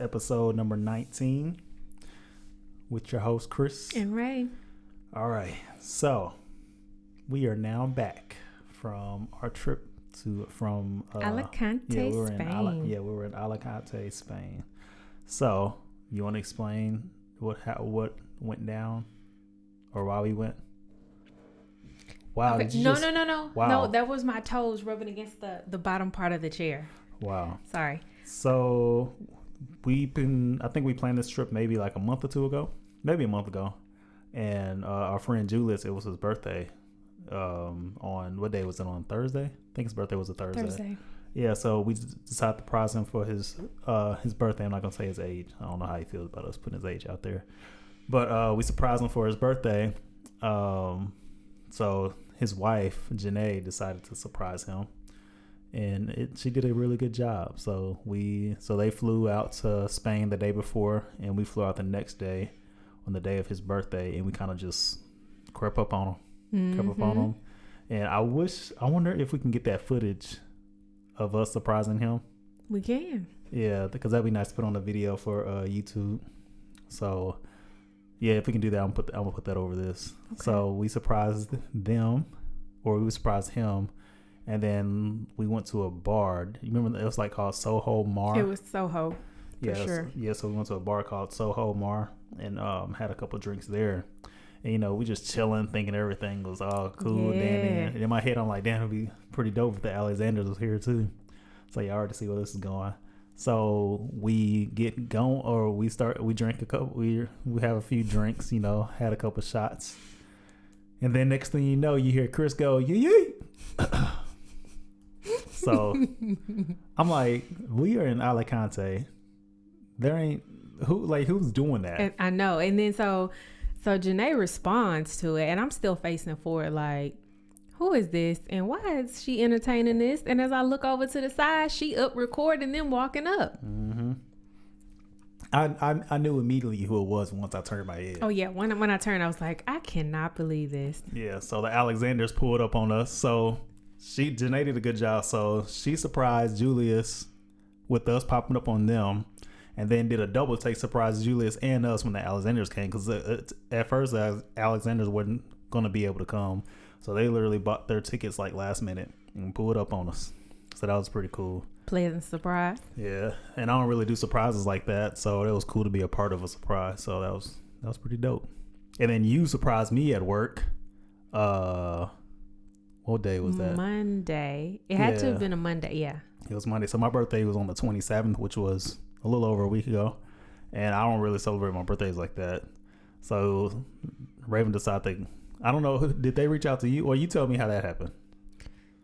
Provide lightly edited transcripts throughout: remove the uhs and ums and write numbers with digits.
episode number 19 with your host, Chris. And Ray. All right. So we are now back from our trip from Alicante, Spain. We were in Alicante, Spain. So you want to explain what went down or why we went? Wow. Okay. No. Wow. No, that was my toes rubbing against the bottom part of the chair. Wow. Sorry. So I think we planned this trip maybe like a month ago. And our friend Julius, it was his birthday. On what day was it? On Thursday? I think his birthday was a Thursday. Yeah, so we decided to surprise him for his birthday. I'm not gonna say his age. I don't know how he feels about us putting his age out there, but we surprised him for his birthday. So his wife Janae decided to surprise him, and she did a really good job. So they flew out to Spain the day before, and we flew out the next day on the day of his birthday, and we kind of just crept up on him. And I wonder if we can get that footage of us surprising him. We can. Yeah, because that'd be nice to put on a video for YouTube. So yeah, if we can do that, I'm gonna put that over this. Okay. So we surprised them, or we surprised him, and then we went to a bar. You remember it was like called Soho Mar? It was Soho. For sure. Yeah, so we went to a bar called Soho Mar and had a couple drinks there. And we just chilling, thinking everything was all cool. Yeah. And in my head, I'm like, damn, it'd be pretty dope if the Alexanders was here too. So you already see where this is going. So we get going, or we drink a couple. We have a few drinks, had a couple shots, and then next thing you know, you hear Chris go, yee. So I'm like, we are in Alicante. There ain't who's doing that? And I know. And then so Janae responds to it, and I'm still facing forward like, who is this? And why is she entertaining this? And as I look over to the side, she up recording them walking up. Mm-hmm. I knew immediately who it was once I turned my head. Oh, yeah. When I turned, I was like, I cannot believe this. Yeah, so the Alexanders pulled up on us. So Janae did a good job. So she surprised Julius with us popping up on them. And then did a double take, surprise Julius and us when the Alexanders came. Because at first, the Alexanders wasn't going to be able to come. So they literally bought their tickets like last minute and pulled up on us. So that was pretty cool. Pleasant surprise. Yeah. And I don't really do surprises like that. So it was cool to be a part of a surprise. So that was pretty dope. And then you surprised me at work. What day was that? Monday. It had to have been a Monday. Yeah. It was Monday. So my birthday was on the 27th, which was a little over a week ago, and I don't really celebrate my birthdays like that. So Raven decided I don't know, did they reach out to you, or you tell me how that happened?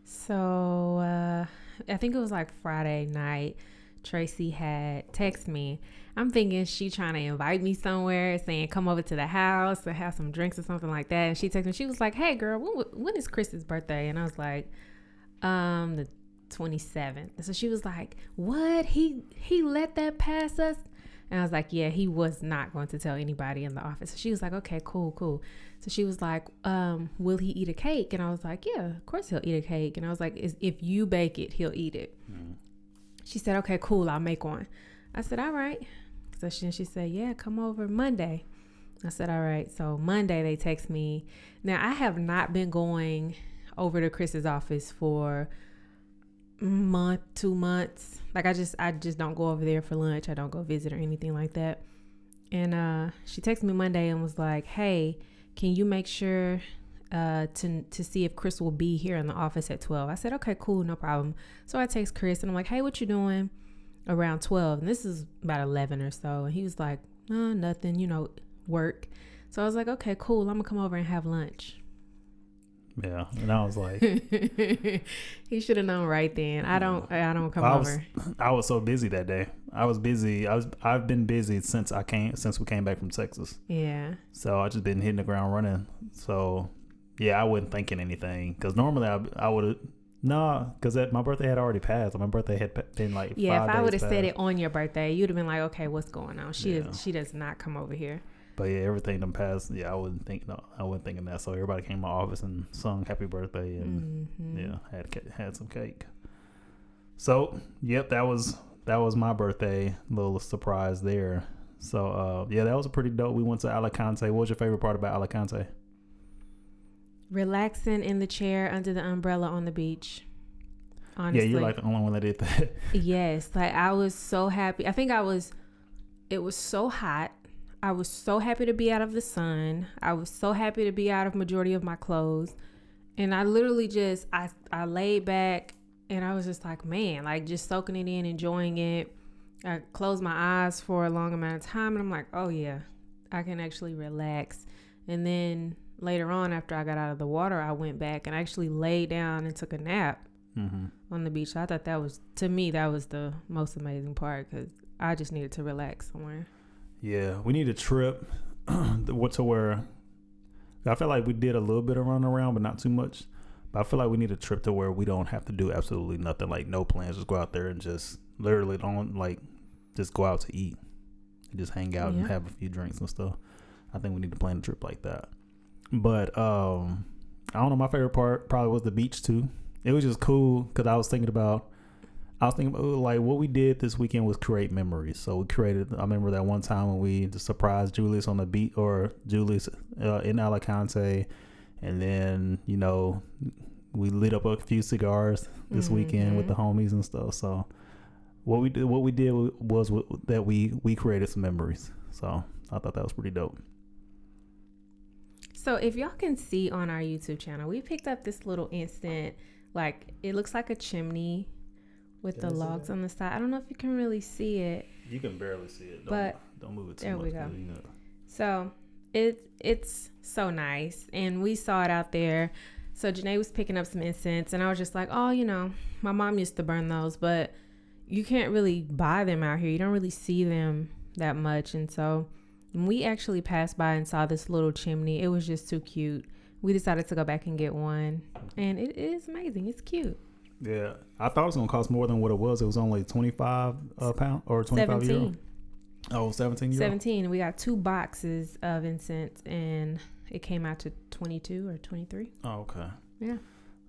So I think it was like Friday night. Tracy had texted me. I'm thinking she trying to invite me somewhere, saying come over to the house to have some drinks or something like that. And she texted me. She was like, "Hey girl, when is Chris's birthday?" And I was like, the 27th. So she was like, what? He let that pass us? And I was like, yeah, he was not going to tell anybody in the office. So she was like, okay, cool. So she was like, will he eat a cake? And I was like, yeah, of course he'll eat a cake. And I was like, if you bake it, he'll eat it. Mm-hmm. She said, okay, cool, I'll make one. I said, all right. So she said, yeah, come over Monday. I said, all right. So Monday they text me. Now I have not been going over to Chris's office for month, 2 months. Like I just don't go over there for lunch. I don't go visit or anything like that. And she texted me Monday and was like, hey, can you make sure to see if Chris will be here in the office at 12? I said, okay, cool, no problem. So I text Chris and I'm like, hey, what you doing around 12? And this is about 11 or so. And he was like, nothing, work. So I was like, okay, cool, I'm gonna come over and have lunch. Yeah, and I was like, he should have known right then. I don't come over. I was so busy that day. I was busy. I've been busy since we came back from Texas. Yeah. So I just been hitting the ground running. So yeah, I wasn't thinking anything because normally I would have. No, because my birthday had already passed. My birthday had been like 5 days if I would have past. said it on your birthday, you'd have been like, okay, what's going on? She does not come over here. But yeah, everything done passed. Yeah, I wasn't thinking that. So everybody came to my office and sung happy birthday and had some cake. So yep, that was that was my birthday little surprise there. So yeah, that was a pretty dope. We went to Alicante. What was your favorite part about Alicante? Relaxing in the chair under the umbrella on the beach. Honestly. Yeah, you're like the only one that did that. Yes, like I was so happy. It was so hot. I was so happy to be out of the sun. I was so happy to be out of majority of my clothes. And I literally just, I laid back and I was just like, man, like just soaking it in, enjoying it. I closed my eyes for a long amount of time and I'm like, oh yeah, I can actually relax. And then later on, after I got out of the water, I went back and actually laid down and took a nap on the beach. So I thought that was the most amazing part because I just needed to relax somewhere. Yeah, we need a trip to where I feel like we did a little bit of running around, but not too much. But I feel like we need a trip to where we don't have to do absolutely nothing, like no plans. Just go out there and just literally don't just go out to eat and just hang out and have a few drinks and stuff. I think we need to plan a trip like that. But I don't know. My favorite part probably was the beach too. It was just cool because I was thinking about like what we did this weekend was create memories. So we created. I remember that one time when we just surprised Julius on the beach, or Julius in Alicante, and then we lit up a few cigars this weekend with the homies and stuff. So what we did was that we created some memories. So I thought that was pretty dope. So if y'all can see on our YouTube channel, we picked up this little instant, like it looks like a chimney with the logs on the side. I don't know if you can really see it. You can barely see it, but don't move it too there much. We go. So it's so nice, and we saw it out there. So Janae was picking up some incense, and I was just like, oh, my mom used to burn those, but you can't really buy them out here. You don't really see them that much, and so we actually passed by and saw this little chimney. It was just too cute. We decided to go back and get one, and it is amazing. It's cute. Yeah, I thought it was gonna cost more than what it was. It was only 25 pound or 25 euro. Oh, 17 euro. 17. We got 2 boxes of incense, and it came out to 22 or 23. Oh, okay. Yeah.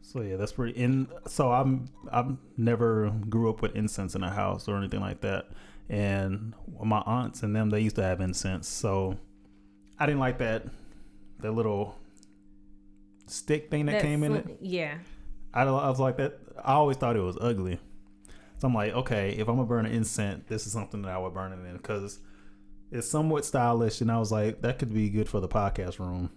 So yeah, that's pretty. And so I've never grew up with incense in a house or anything like that. And my aunts and them, they used to have incense. So I didn't like that little stick thing that came in it. Yeah. I was like that. I always thought it was ugly. So I'm like, okay, if I'm gonna burn an incense, this is something that I would burn it in because it's somewhat stylish. And I was like, that could be good for the podcast room.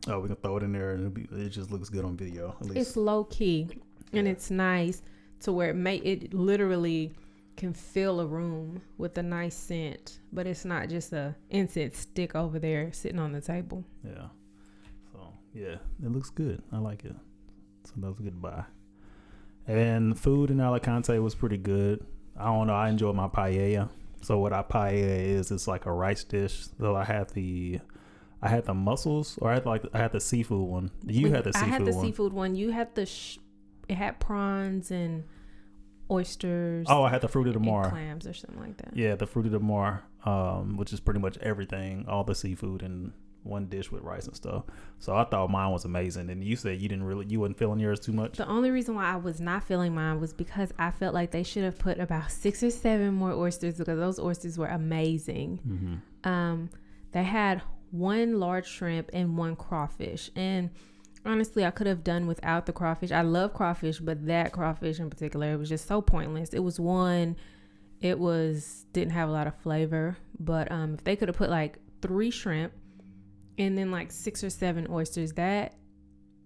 Oh, we can throw it in there and it just looks good on video. At least. It's low key and it's nice to where it literally can fill a room with a nice scent, but it's not just a incense stick over there sitting on the table. Yeah. So yeah, it looks good. I like it. So that was a good buy. And food in Alicante was pretty good. I don't know. I enjoyed my paella. So what a paella is, it's like a rice dish. So I had the mussels, or I had the seafood one. Had the seafood one. I had the seafood one. You had it had prawns and oysters. Oh, I had the fruit of the mar. Clams or something like that. Yeah, the fruit of the mar, which is pretty much everything, all the seafood in one dish with rice and stuff. So I thought mine was amazing. And you said you wasn't feeling yours too much. The only reason why I was not feeling mine was because I felt like they should have put about 6 or 7 more oysters because those oysters were amazing. Mm-hmm. They had 1 large shrimp and 1 crawfish, and honestly I could have done without the crawfish. I love crawfish, but that crawfish in particular, it was just so pointless. Didn't have a lot of flavor, but if they could have put like 3 shrimp and then like 6 or 7 oysters, that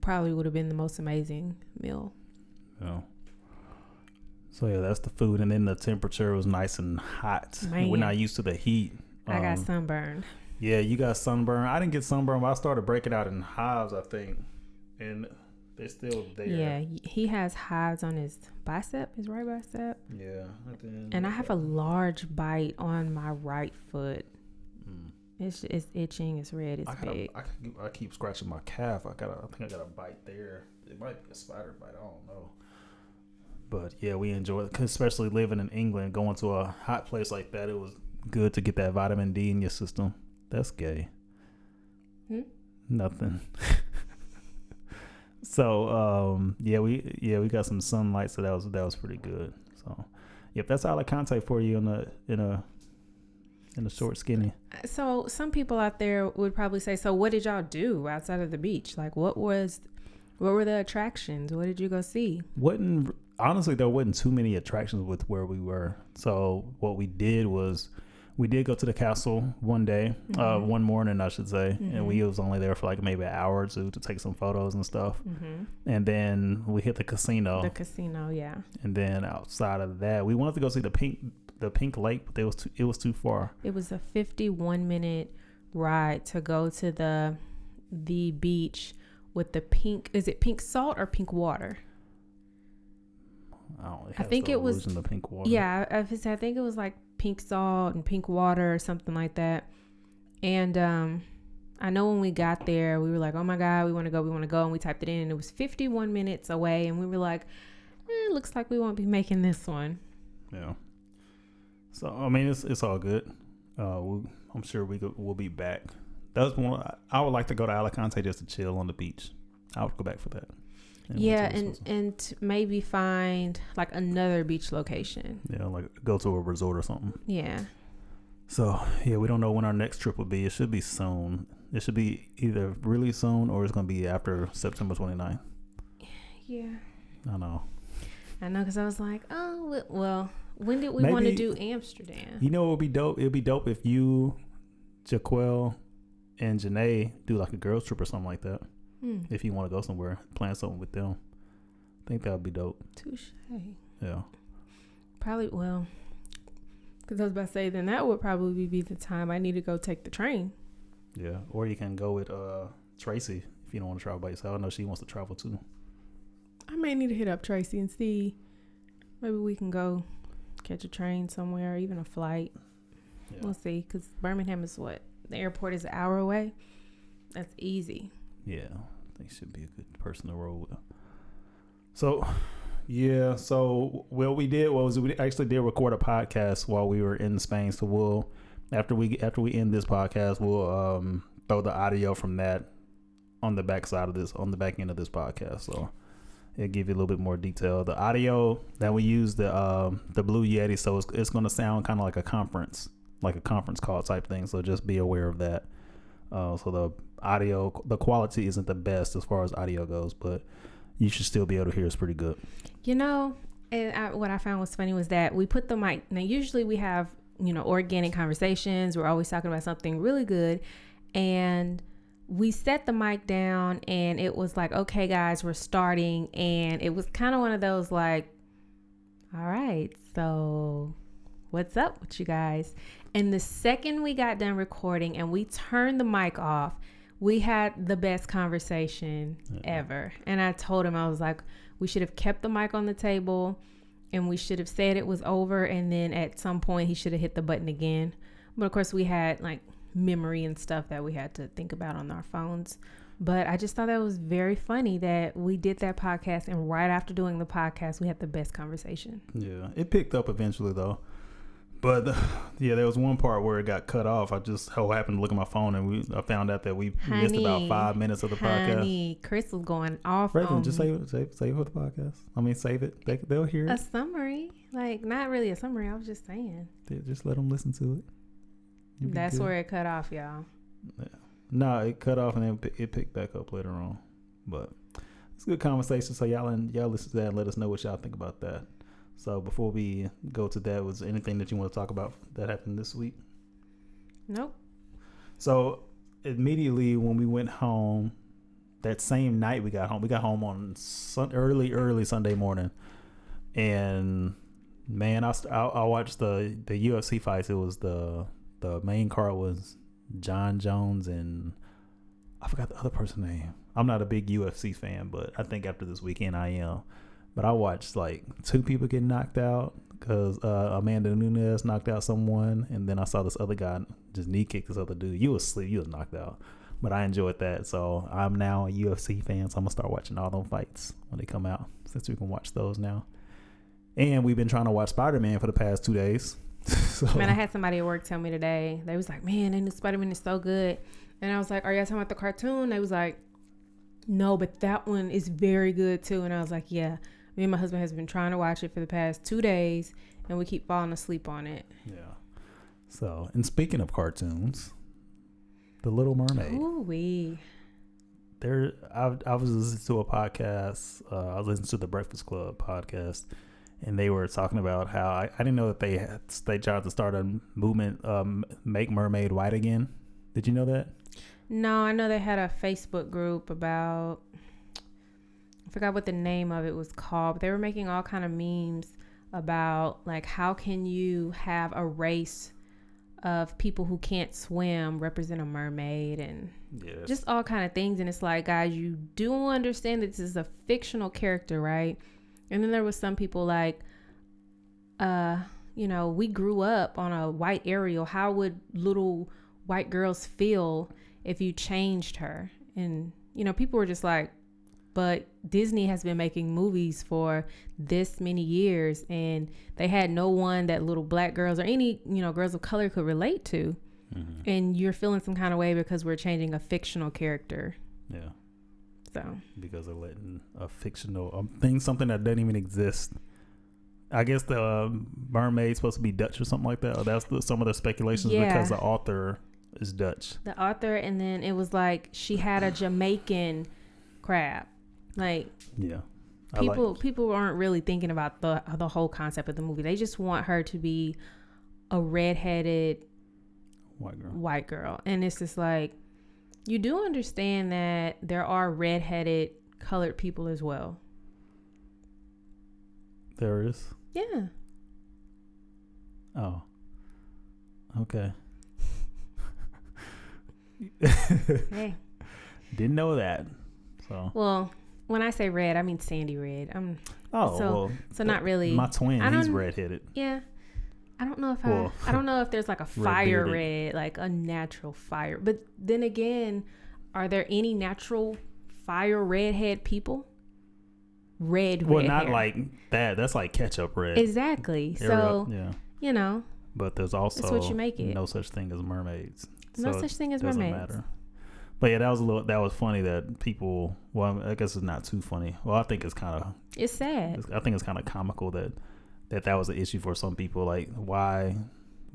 probably would have been the most amazing meal. Yeah. So yeah, that's the food, and then the temperature was nice and hot. We're not used to the heat. I got sunburned. Yeah, you got sunburn. I didn't get sunburn, but I started breaking out in hives, I think. And they're still there. Yeah, he has hives on his right bicep. Yeah. And I have a large bite on my right foot. It's itching. It's red. It's big. I keep scratching my calf. I think I got a bite there. It might be a spider bite. I don't know. But yeah, we enjoy it, especially living in England. Going to a hot place like that, it was good to get that vitamin D in your system. That's gay. Nothing. So we got some sunlight, so that was pretty good. So Yep, that's Alicante for you in a short skinny. So some people out there would probably say, so what did y'all do outside of the beach? Like, what were the attractions? What did you go see? Honestly, there wasn't too many attractions with where we were. So what we did was we did go to the castle one day, one morning, I should say. And we was only there for like maybe an hour or two to take some photos and stuff. And then we hit the casino. The casino, yeah. And then outside of that, we wanted to go see the Pink Lake, but it was too far. It was a 51-minute ride to go to the beach with the pink. Is it pink salt or pink water? I think it was the pink water. Yeah, I think it was like pink salt and pink water or something like that. And I know when we got there, we were like, oh my God, we want to go. And we typed it in and it was 51 minutes away. And we were like, it looks like we won't be making this one. Yeah. So, I mean, it's all good. I'm sure we'll be back. That's one. I would like to go to Alicante just to chill on the beach. I would go back for that. And maybe find like another beach location. Yeah, like go to a resort or something. Yeah. So, yeah, we don't know when our next trip will be. It should be soon. It should be either really soon or it's going to be after September 29th. Yeah. I know, because I was like, oh, well, when did we want to do Amsterdam? You know, it would be dope. It would be dope if you, Jaquel, and Janae do like a girls trip or something like that. If you want to go somewhere, plan something with them. I think that would be dope. Touche. Yeah. Probably, well, because I was about to say, then that would probably be the time I need to go take the train. Yeah. Or you can go with Tracy if you don't want to travel by yourself. I know she wants to travel too. I may need to hit up Tracy and see. Maybe we can go catch a train somewhere, or even a flight. Yeah. We'll see. Because Birmingham is what? The airport is an hour away. That's easy. Yeah. I think should be a good person to roll with. So, yeah. So, what we did was we actually did record a podcast while we were in Spain. So, we'll after we end this podcast, we'll throw the audio from that on the back end of this podcast. So, it'll give you a little bit more detail. The audio that we use, the Blue Yeti, so it's going to sound kind of like a conference call type thing. So just be aware of that. So the audio, the quality isn't the best as far as audio goes, but you should still be able to hear us pretty good. You know, and what I found was funny was that we put the mic. Now, usually we have, organic conversations. We're always talking about something really good. And we set the mic down and it was like, okay, guys, we're starting. And it was kind of one of those like, all right, so what's up with you guys? And the second we got done recording and we turned the mic off, we had the best conversation ever. And I told him, I was like, we should have kept the mic on the table and we should have said it was over. And then at some point he should have hit the button again. But of course we had like memory and stuff that we had to think about on our phones. But I just thought that was very funny that we did that podcast. And right after doing the podcast, we had the best conversation. Yeah, it picked up eventually though. But there was one part where it got cut off. I just happened to look at my phone and I found out that we missed about 5 minutes of the podcast. Chris was going off. Raven, just save for the podcast. I mean, save it. They'll hear it. A summary, like not really a summary. I was just saying. Just let them listen to it. That's where it cut off, y'all. Yeah. No, it cut off and then it picked back up later on. But it's a good conversation. So y'all listen to that and let us know what y'all think about that. So before we go to that, was there anything that you want to talk about that happened this week? Nope. So immediately when we went home, that same night we got home on early Sunday morning, and man, I watched the UFC fights. It was the main card was John Jones and I forgot the other person's name. I'm not a big UFC fan, but I think after this weekend I am. But I watched like 2 people get knocked out because Amanda Nunes knocked out someone. And then I saw this other guy just knee kick this other dude. You was asleep. You was knocked out. But I enjoyed that. So I'm now a UFC fan. So I'm going to start watching all them fights when they come out, since we can watch those now. And we've been trying to watch Spider-Man for the past 2 days. So. Man, I had somebody at work tell me today. They was like, man, and the Spider-Man is so good. And I was like, are y'all talking about the cartoon? They was like, no, but that one is very good too. And I was like, yeah. Me and my husband has been trying to watch it for the past 2 days, and we keep falling asleep on it. Yeah. So, and speaking of cartoons, The Little Mermaid. Ooh-wee. I was listening to a podcast. I was listening to the Breakfast Club podcast, and they were talking about how I didn't know that they tried to start a movement, make mermaid white again. Did you know that? No, I know they had a Facebook group about, I forgot what the name of it was called, but they were making all kind of memes about like how can you have a race of people who can't swim represent a mermaid, and just all kind of things. And it's like, guys, you do understand that this is a fictional character, right? And then there was some people like, we grew up on a white Ariel. How would little white girls feel if you changed her? And people were just like, but Disney has been making movies for this many years, and they had no one that little black girls or any, girls of color could relate to. Mm-hmm. And you're feeling some kind of way because we're changing a fictional character. Yeah. So. Because they're letting a fictional thing, something that doesn't even exist. I guess the mermaid's supposed to be Dutch or something like that. Or that's some of the speculations because the author is Dutch. The author, and then it was like she had a Jamaican crab. Like, yeah, people aren't really thinking about the whole concept of the movie. They just want her to be a redheaded white girl, and it's just like, you do understand that there are redheaded colored people as well. There is. Yeah. Oh. Okay. Hey. Didn't know that. So. Well. When I say red, I mean sandy red. So not really. My twin, he's redheaded. Yeah, I don't know if I don't know if there's like a fire red, like a natural fire. But then again, are there any natural fire redhead people? Red not hair. Like that. That's like ketchup red. Exactly. So yeah. But there's also that's what you make it. No such thing as mermaids. No such thing as mermaids. Matter. But yeah, that was funny that people. Well, I guess it's not too funny. Well, I think it's kind of. It's sad. I think it's kind of comical that was an issue for some people. Like, why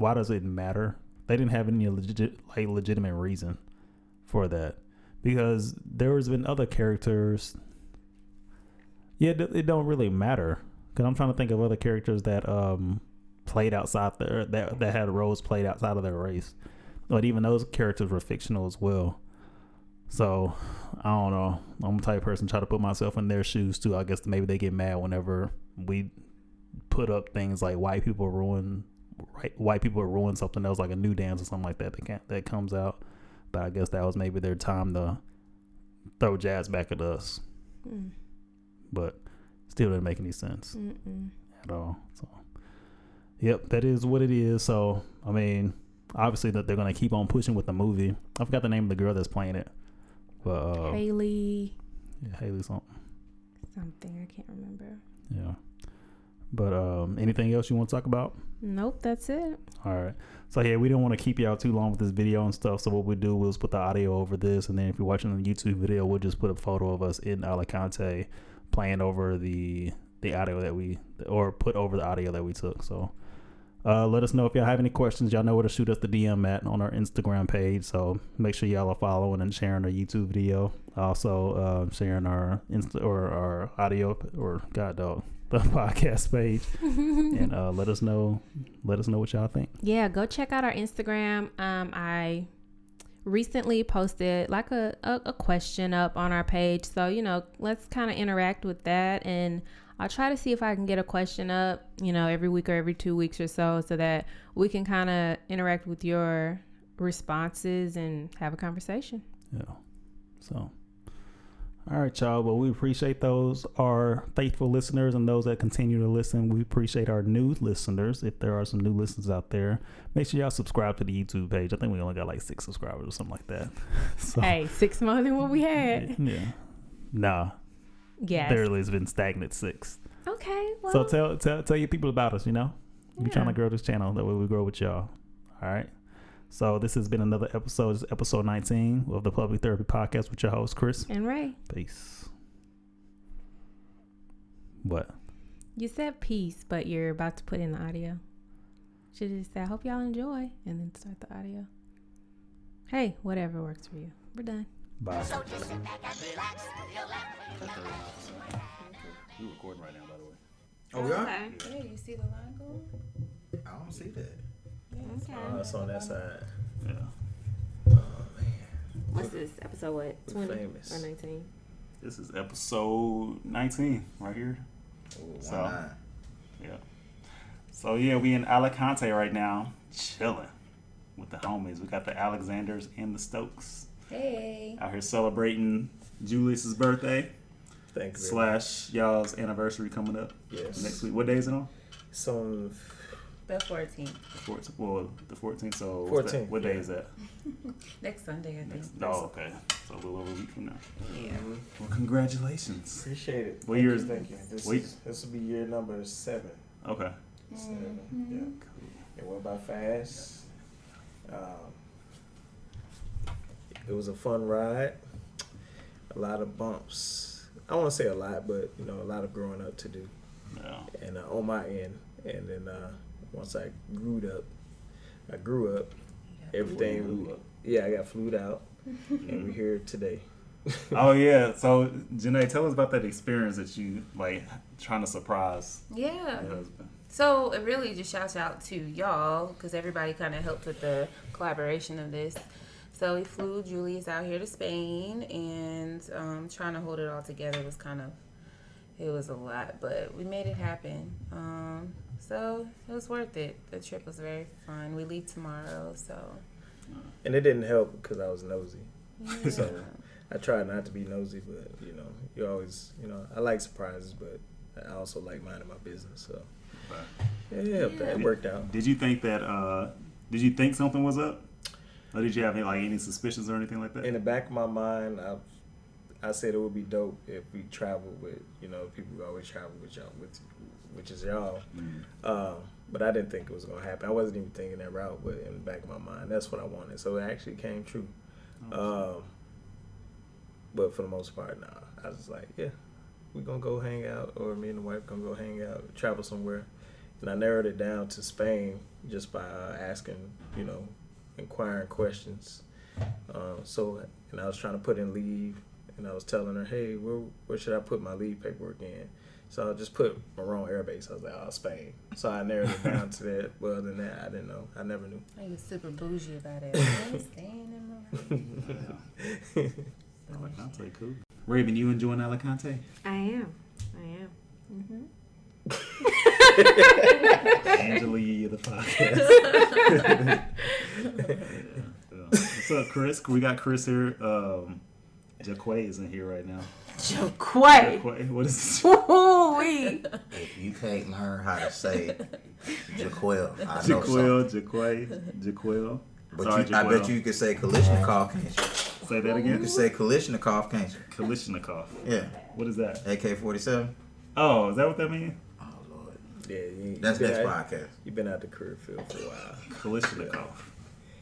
does it matter? They didn't have any legitimate reason for that, because there has been other characters. Yeah, it don't really matter, because I'm trying to think of other characters that played outside that had roles played outside of their race, but even those characters were fictional as well. So, I don't know. I'm the type of person try to put myself in their shoes too. I guess maybe they get mad whenever we put up things like white people ruin something else, like a new dance or something like that comes out. But I guess that was maybe their time to throw jazz back at us. Mm. But still didn't make any sense at all. So, yep, that is what it is. So, I mean, obviously that they're gonna keep on pushing with the movie. I forgot the name of the girl that's playing it. But Haley. Yeah, Haley something. Something I can't remember. Yeah. But anything else you want to talk about? Nope, that's it. All right. So yeah, we don't want to keep y'all too long with this video and stuff. So what we do, we'll just put the audio over this, and then if you're watching the YouTube video, we'll just put a photo of us in Alicante playing over the audio put over the audio that we took. So let us know if y'all have any questions. Y'all know where to shoot us the DM at on our Instagram page. So make sure y'all are following and sharing our YouTube video. Also sharing our our audio the podcast page, and let us know what y'all think. Yeah, go check out our Instagram. I recently posted like a question up on our page, so let's kind of interact with that, and I'll try to see if I can get a question up, every week or every 2 weeks or so that we can kind of interact with your responses and have a conversation. Yeah. So, all right, y'all. Well, we appreciate those, our faithful listeners, and those that continue to listen. We appreciate our new listeners. If there are some new listeners out there, make sure y'all subscribe to the YouTube page. I think we only got like 6 subscribers or something like that. So, hey, 6 more than what we had. Yeah. Nah. Yes. Literally, it's been stagnant 6. Okay. Well. So tell your people about us. We're trying to grow this channel. That way we grow with y'all. All right. So this has been another episode. This is episode 19 of the Public Therapy Podcast with your host Chris and Ray. Peace. What? You said peace, but you're about to put in the audio. Should just say, I hope y'all enjoy, and then start the audio. Hey, whatever works for you. We're done. Bye. So just sit back and relax. We're recording right now, by the way. Oh, we are? Okay. Yeah, you see the line going? I don't see that. Okay. It's on that side. Yeah. Oh, man. What's this? Episode what? 20 Famous. or 19? This is episode 19 right here. Ooh, So- 1-9. Yeah. So yeah, we in Alicante right now, chilling with the homies. We got the Alexanders and the Stokes Hey. out here celebrating Julius's birthday Thank you. / y'all's anniversary coming up Yes. next week. What day is it on? It's on The 14th. The 14th. Well, the 14th. So 14th, what day yeah. is that? Next Sunday, I think. Oh, okay. So a little over a week from now. Yeah. Well, congratulations. Appreciate it. What year is- Thank you. This wait. this will be year number 7. Okay. 7. Yeah. It went by fast. It was a fun ride. A lot of bumps. I don't want to say a lot, but a lot of growing up to do. Yeah. And on my end, and then once I grew up. Everything. I got flued out, and we're here today. Oh yeah. So Janae, tell us about that experience that you like trying to surprise Yeah. your husband. So it really just shouts out to y'all because everybody kind of helped with the collaboration of this. So we flew Julius out here to Spain, and trying to hold it all together was it was a lot, but we made it happen. So it was worth it. The trip was very fun. We leave tomorrow, so And it didn't help because I was nosy. yeah. So I try not to be nosy, but you always, I like surprises, but I also like minding my business. So it worked out. Did you think that? Did you think something was up, or did you have any suspicions or anything like that? In the back of my mind, I said it would be dope if we traveled with people who always travel with y'all, which is y'all. But I didn't think it was gonna happen. I wasn't even thinking that route, but in the back of my mind, that's what I wanted. So it actually came true. But for the most part, nah. I was just like, yeah, we're gonna go hang out, or me and the wife gonna go hang out, travel somewhere. And I narrowed it down to Spain just by asking, inquiring questions. And I was trying to put in leave, and I was telling her, hey, where should I put my leave paperwork in? So I just put Maron Air Base. I was like, Spain. So I narrowed it down to that. But other than that, I didn't know. I never knew. I was super bougie about it. I'm staying in my Alicante, cool. Raven, you enjoying Alicante? I am. Angela, you're the podcast. Yeah. What's up, Chris? We got Chris here. Jaquay is in here right now. Jaquay. What is this? Ooh-wee. If you can't learn how to say Jaquel, I know something. Jaquel. But Sorry, I bet Jaquel. you could say Kalishnikov, can't you? Say that You again. could say Kalishnikov, can't you? Kalishnikov. Yeah. What is that? AK-47. Oh, is that what that means? Oh, Lord. Yeah, That's next podcast. You've been out the career field for a while. Kalishnikov.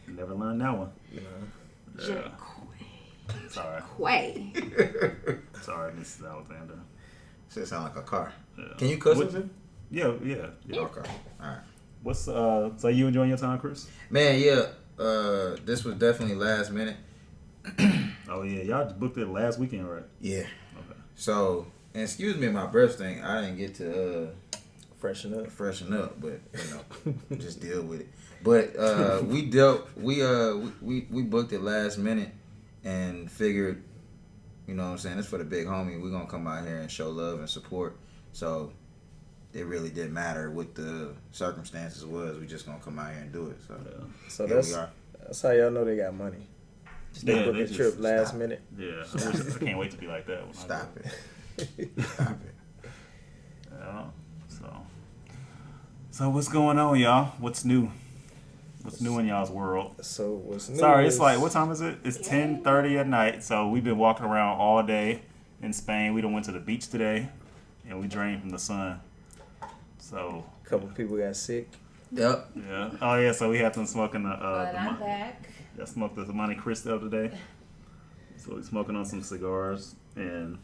Never learned that one. Yeah. Sorry. Jaquay. Sorry, Mrs. Alexander. Should sound like a car. Yeah. Can you cuss What- with it? Yeah. Okay. All right. What's so you enjoying your time, Chris? Man, yeah. This was definitely last minute. Oh yeah, y'all just booked it last weekend, right? Yeah. Okay. So, and excuse me, my breath thing. I didn't get to Freshen up. but just deal with it. But we booked it last minute and figured, what I'm saying, it's for the big homie. We're gonna come out here and show love and support. So it really didn't matter what the circumstances was. We just gonna come out here and do it. So So here we are. that's how y'all know they got money. They book they a just trip last stop. minute. Yeah, I can't wait to be like that. When Stop I it. Stop it. Yeah. So what's going on, y'all? What's new? What's new in y'all's world? So what's new? Sorry, it's is- like, what time is it? It's 10:30 at night. So we've been walking around all day in Spain. We done went to the beach today, and we drained from the sun. So a couple people got sick. Yep. yeah. Oh yeah. So we had them smoking But I'm back. I smoked the Monte Cristo today. So we're smoking on some cigars, and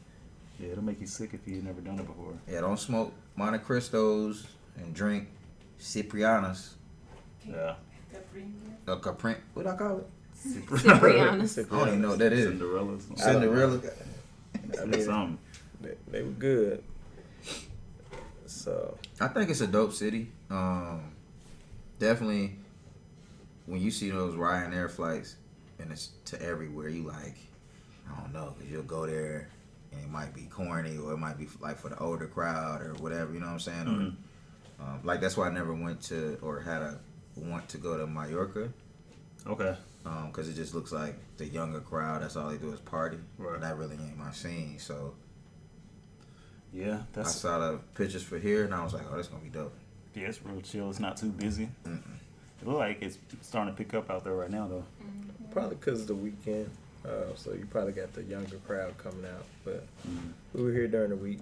Yeah, it'll make you sick if you've never done it before. Yeah, don't smoke Monte Cristos and drink Ciprianas. Yeah. A Capri. What I call it? Ciprianas. I don't even know what that is. Cinderella. I mean, Something. they were good. So I think it's a dope city. Definitely, when you see those Ryanair flights and it's to everywhere, you like, I don't know, because you'll go there and it might be corny or it might be like for the older crowd or whatever, you know what I'm saying? Mm-hmm. Or, like that's why I never went to or had a want to go to Mallorca. Okay. Because it just looks like the younger crowd, that's all they do is party. Right. And that really ain't my scene. So Yeah, I saw the pictures for here and I was like, oh, that's going to be dope. Yeah, it's real chill. It's not too busy. It looks like it's starting to pick up out there right now, though. probably because of the weekend. So you probably got the younger crowd coming out. But we were here during the week,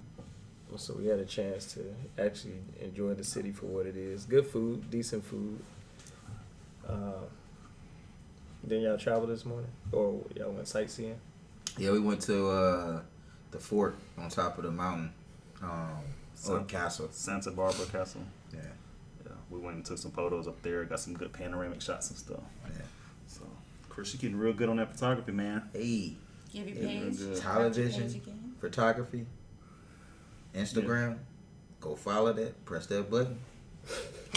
so we had a chance to actually enjoy the city for what it is. Good food, decent food. Then y'all travel this morning, or y'all went sightseeing? Yeah, we went to the fort on top of the mountain, or castle. Santa Barbara Castle. Yeah. Yeah, we went and took some photos up there. Got some good panoramic shots and stuff. Yeah. So, Chris, you getting real good on that photography, man. Hey. Give your Yeah, page. good. Television, photography, Instagram. Go follow that. Press that button.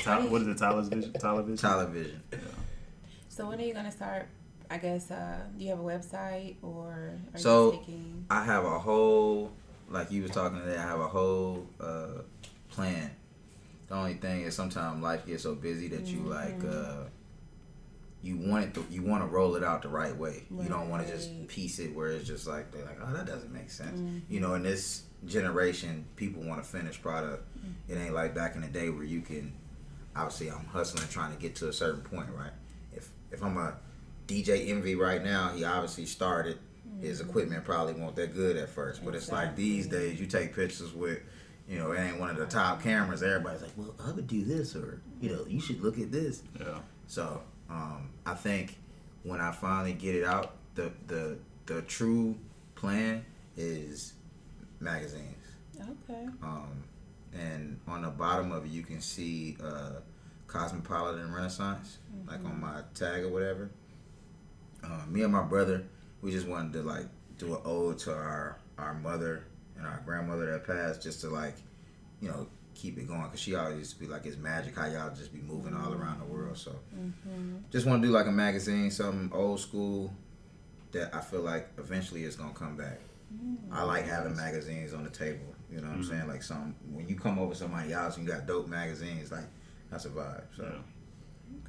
What is it? Television? Television. Yeah. So when are you gonna start? I guess do you have a website or are So, you taking? I have a whole, like you was talking today, I have a whole plan. The only thing is sometimes life gets so busy that you like you want to roll it out the right way. You don't want to just piece it where it's just like they're like, oh, that doesn't make sense. You know, in this generation, people want a finished product. It ain't like back in the day where you can. Obviously, I'm hustling trying to get to a certain point, right? If I'm a DJ Envy right now, he obviously started. His equipment probably won't that good at first, but it's like these days you take pictures with, you know, it ain't one of the top cameras. Everybody's like, well, I would do this, or you know, you should look at this. Yeah. So I think when I finally get it out, the true plan is magazines. Okay. And on the bottom of it, you can see Cosmopolitan Renaissance, like on my tag or whatever. Me and my brother, we just wanted to like do an ode to our mother and our grandmother that passed, just to like, you know, keep it going, because she always used to be like, it's magic how y'all just be moving all around the world. So just want to do like a magazine, something old school that I feel like eventually is gonna come back. I like having magazines on the table, you know what I'm saying? Like when you come over somebody else and you got dope magazines, like that's a vibe. So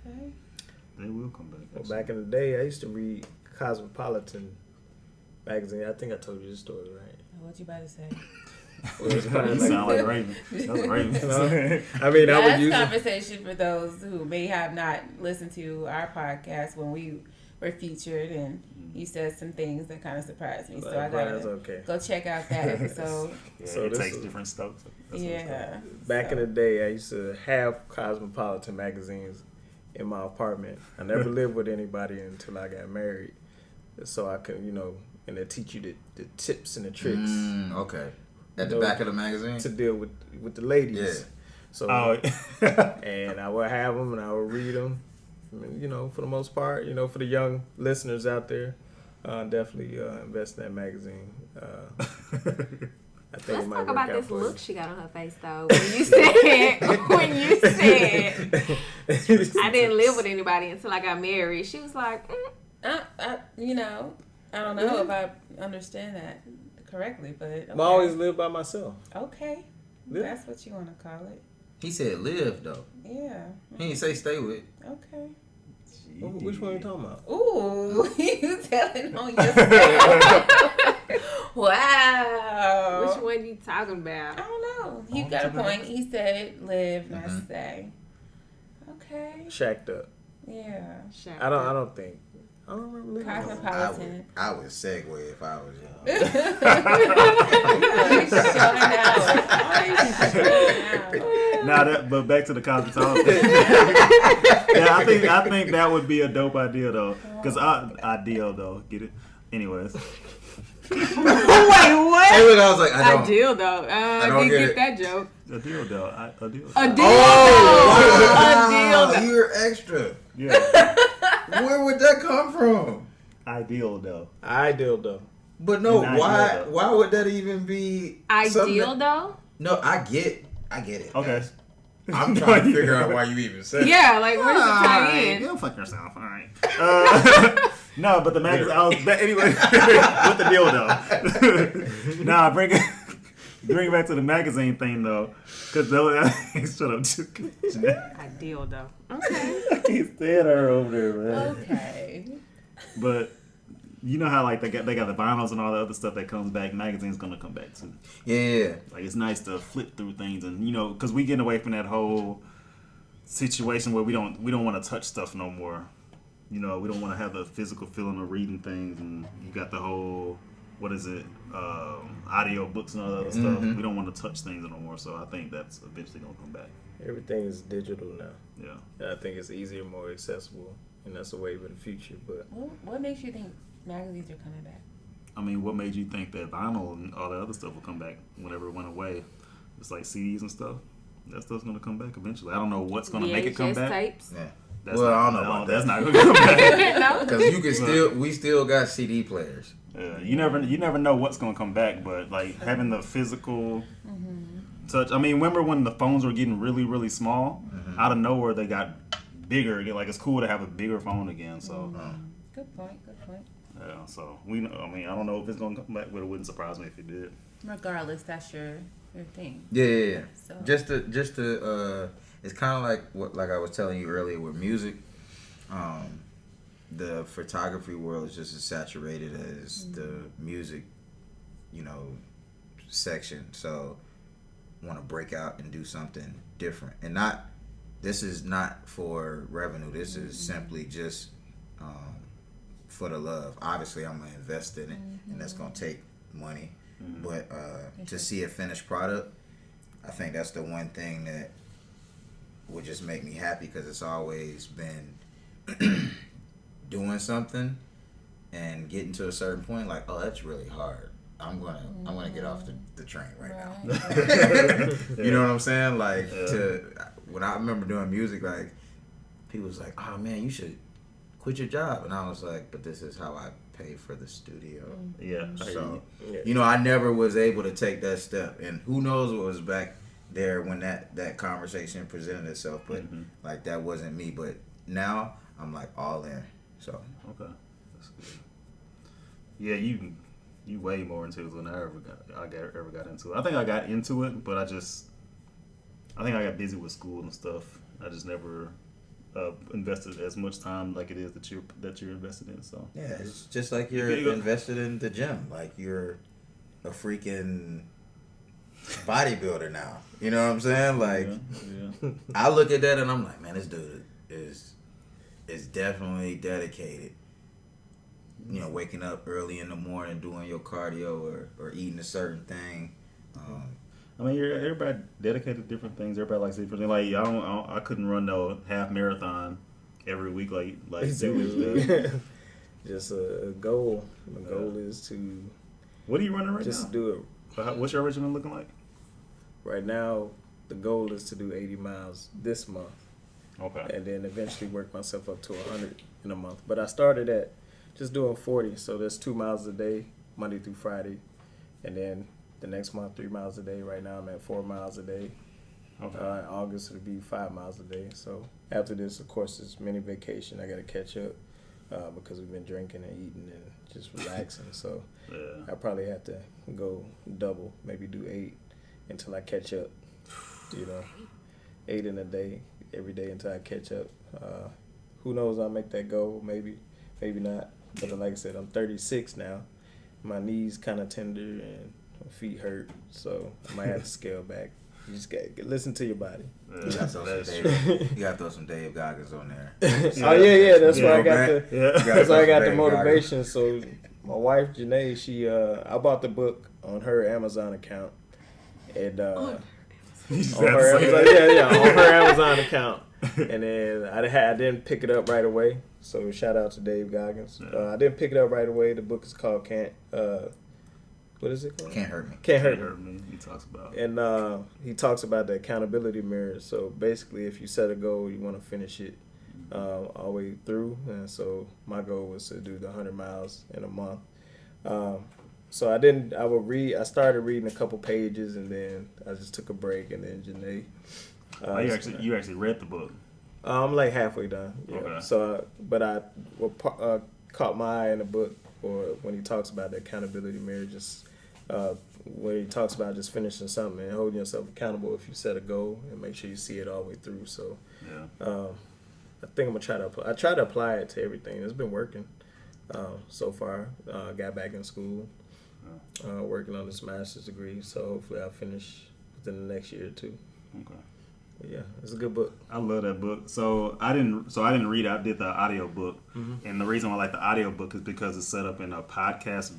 Okay. They will come back. Well, back in the day, I used to read Cosmopolitan magazine. I think I told you this story, right? What you about to say? Well, it's kind You of like, sound like Raven. That's Raven. I mean, I would Last use it. conversation for those who may have not listened to our podcast when we were featured, and you said some things that kind of surprised me. So I gotta okay. go check out that episode. Yeah, So it this takes is- different stuff. Yeah. Back in the day, I used to have Cosmopolitan magazines in my apartment. I never lived with anybody until I got married, so I could, you know, and they teach you the tips and the tricks okay. At the back of the magazine to deal with the ladies. Yeah. So Oh, and I would have them and I would read them. I mean, you know, for the most part, you know, for the young listeners out there, definitely invest in that magazine. I think Let's it might talk work about out this for you. look she got on her face though. When you said I didn't live with anybody until I got married. She was like, You know, I don't know if I understand that correctly, but okay. I always lived by myself. Okay. Yeah. That's what you want to call it. he said live though. Yeah. He didn't say stay with. Okay. Which one are you talking about? Ooh, you telling on yourself. Wow. which one you talking about? I don't know. He got a point. He said live, not stay. Okay. Shacked up. Yeah. I don't think. I don't remember living. Cosmopolitan. I would segue if I was young. but back to the cosmetology. Yeah, I think that would be a dope idea though, because ideal though. Get it? Anyways. Wait, what? Hey, look, I was like, I don't. Ideal though. I don't didn't get get that joke. A deal though. A deal. A deal. Oh, A deal though. you're extra. Yeah. Where would that come from? Ideal though. Ideal though. But no, Not why? ideal, though. Why would that even be Ideal something though. No, I get it. Okay. I'm trying to figure out why you even said it. Yeah, like where's the tie in? Go fuck yourself. All right. No, but the magazine. But anyway, with the deal though. Nah, bring it back to the magazine thing though, because shut up. Ideal though. Okay. I can't stand her over there, man. Okay. But you know how like they got the vinyls and all the other stuff that comes back. Magazine's gonna come back too. Yeah. Like it's nice to flip through things, and because we getting away from that whole situation where we don't want to touch stuff no more. We don't want to have the physical feeling of reading things, and you got the whole audio books and all that other stuff. We don't want to touch things no more. So I think that's eventually gonna come back. Everything is digital now. Yeah. And I think it's easier, more accessible, and that's a wave of the future. But What makes you think magazines are coming back? I mean, what made you think that vinyl and all that other stuff will come back whenever it went away? It's like CDs and stuff. That stuff's gonna come back eventually. I don't know what's gonna make it come back. Tapes. Yeah. That's Well, not, I don't know about that's that. not gonna come back. No. Because we still got CD players. You never know what's gonna come back, but like having the physical touch. I mean, remember when the phones were getting really, really small? Out of nowhere, they got bigger. Like it's cool to have a bigger phone again. So Good point. yeah. So I don't know if it's gonna come back, but it wouldn't surprise me if it did. Regardless, that's your thing. Yeah. So Just to it's kind of like I was telling you earlier with music. The photography world is just as saturated as the music, section. So want to break out and do something different, and this is not for revenue. This is simply just for the love. Obviously, I'm gonna invest in it, and that's gonna take money. But to see a finished product, I think that's the one thing that would just make me happy, because it's always been doing something and getting to a certain point like, oh, that's really hard. I'm gonna get off the train right now. You know what I'm saying? Like when I remember doing music, like people was like, oh man, you should quit your job, and I was like, but this is how I pay for the studio. Yeah. So I never was able to take that step, and who knows what was back there when that conversation presented itself, but like that wasn't me. But now I'm like all in. So Okay, that's good. Yeah, you way more into it than I ever got into it. I think I got into it, but I think I got busy with school and stuff. I just never invested as much time like it is that you're invested in. So yeah, it's just like you're invested in the gym. Like you're a freaking bodybuilder now. You know what I'm saying? Like yeah. I look at that and I'm like, man, this dude is definitely dedicated. Waking up early in the morning, doing your cardio or eating a certain thing. I mean, everybody dedicated to different things. Everybody likes different things. Like I couldn't run no half marathon every week like exactly. Just a goal. My goal is to. What are you running right now? Just do it. What's your regimen looking like? Right now, the goal is to do 80 miles this month. Okay. And then eventually work myself up to 100 in a month. But I started at just doing 40, so that's 2 miles a day, Monday through Friday. And then the next month, 3 miles a day. Right now, I'm at 4 miles a day. Okay. In August, it'll be 5 miles a day. So after this, of course, it's mini vacation. I got to catch up because we've been drinking and eating and just relaxing. So I probably have to go double, maybe do 8 until I catch up. 8 in a day, every day until I catch up. Who knows? I'll make that goal. Maybe not. But like I said, I'm 36 now. My knees kind of tender and my feet hurt, so I might have to scale back. You just got to listen to your body. You got to throw some Dave Goggins on there. Oh yeah. That's why I got That's why I got the motivation. So my wife Janae, I bought the book on her Amazon account, and on her Amazon account, and then I didn't pick it up right away. So shout out to Dave Goggins. I didn't pick it up right away. The book is called What is it called? Can't Hurt Me. Can't Hurt Hurt Me. Me. He talks about. And he talks about the accountability mirror. So basically, if you set a goal, you want to finish it all the way through. And so my goal was to do the 100 miles in a month. So I started reading a couple pages, and then I just took a break, and then Janae. You actually read the book. I'm like halfway done. Yeah. Okay. So, but what caught my eye in the book, or when he talks about the accountability mirror, just when he talks about just finishing something and holding yourself accountable if you set a goal and make sure you see it all the way through. So, I think I'm gonna try to apply it to everything. It's been working so far. Got back in school, working on this master's degree. So hopefully I'll finish within the next year or two. Okay. But yeah, it's a good book. I love that book. So I didn't read it. I did the audio book, and the reason why I like the audio book is because it's set up in a podcast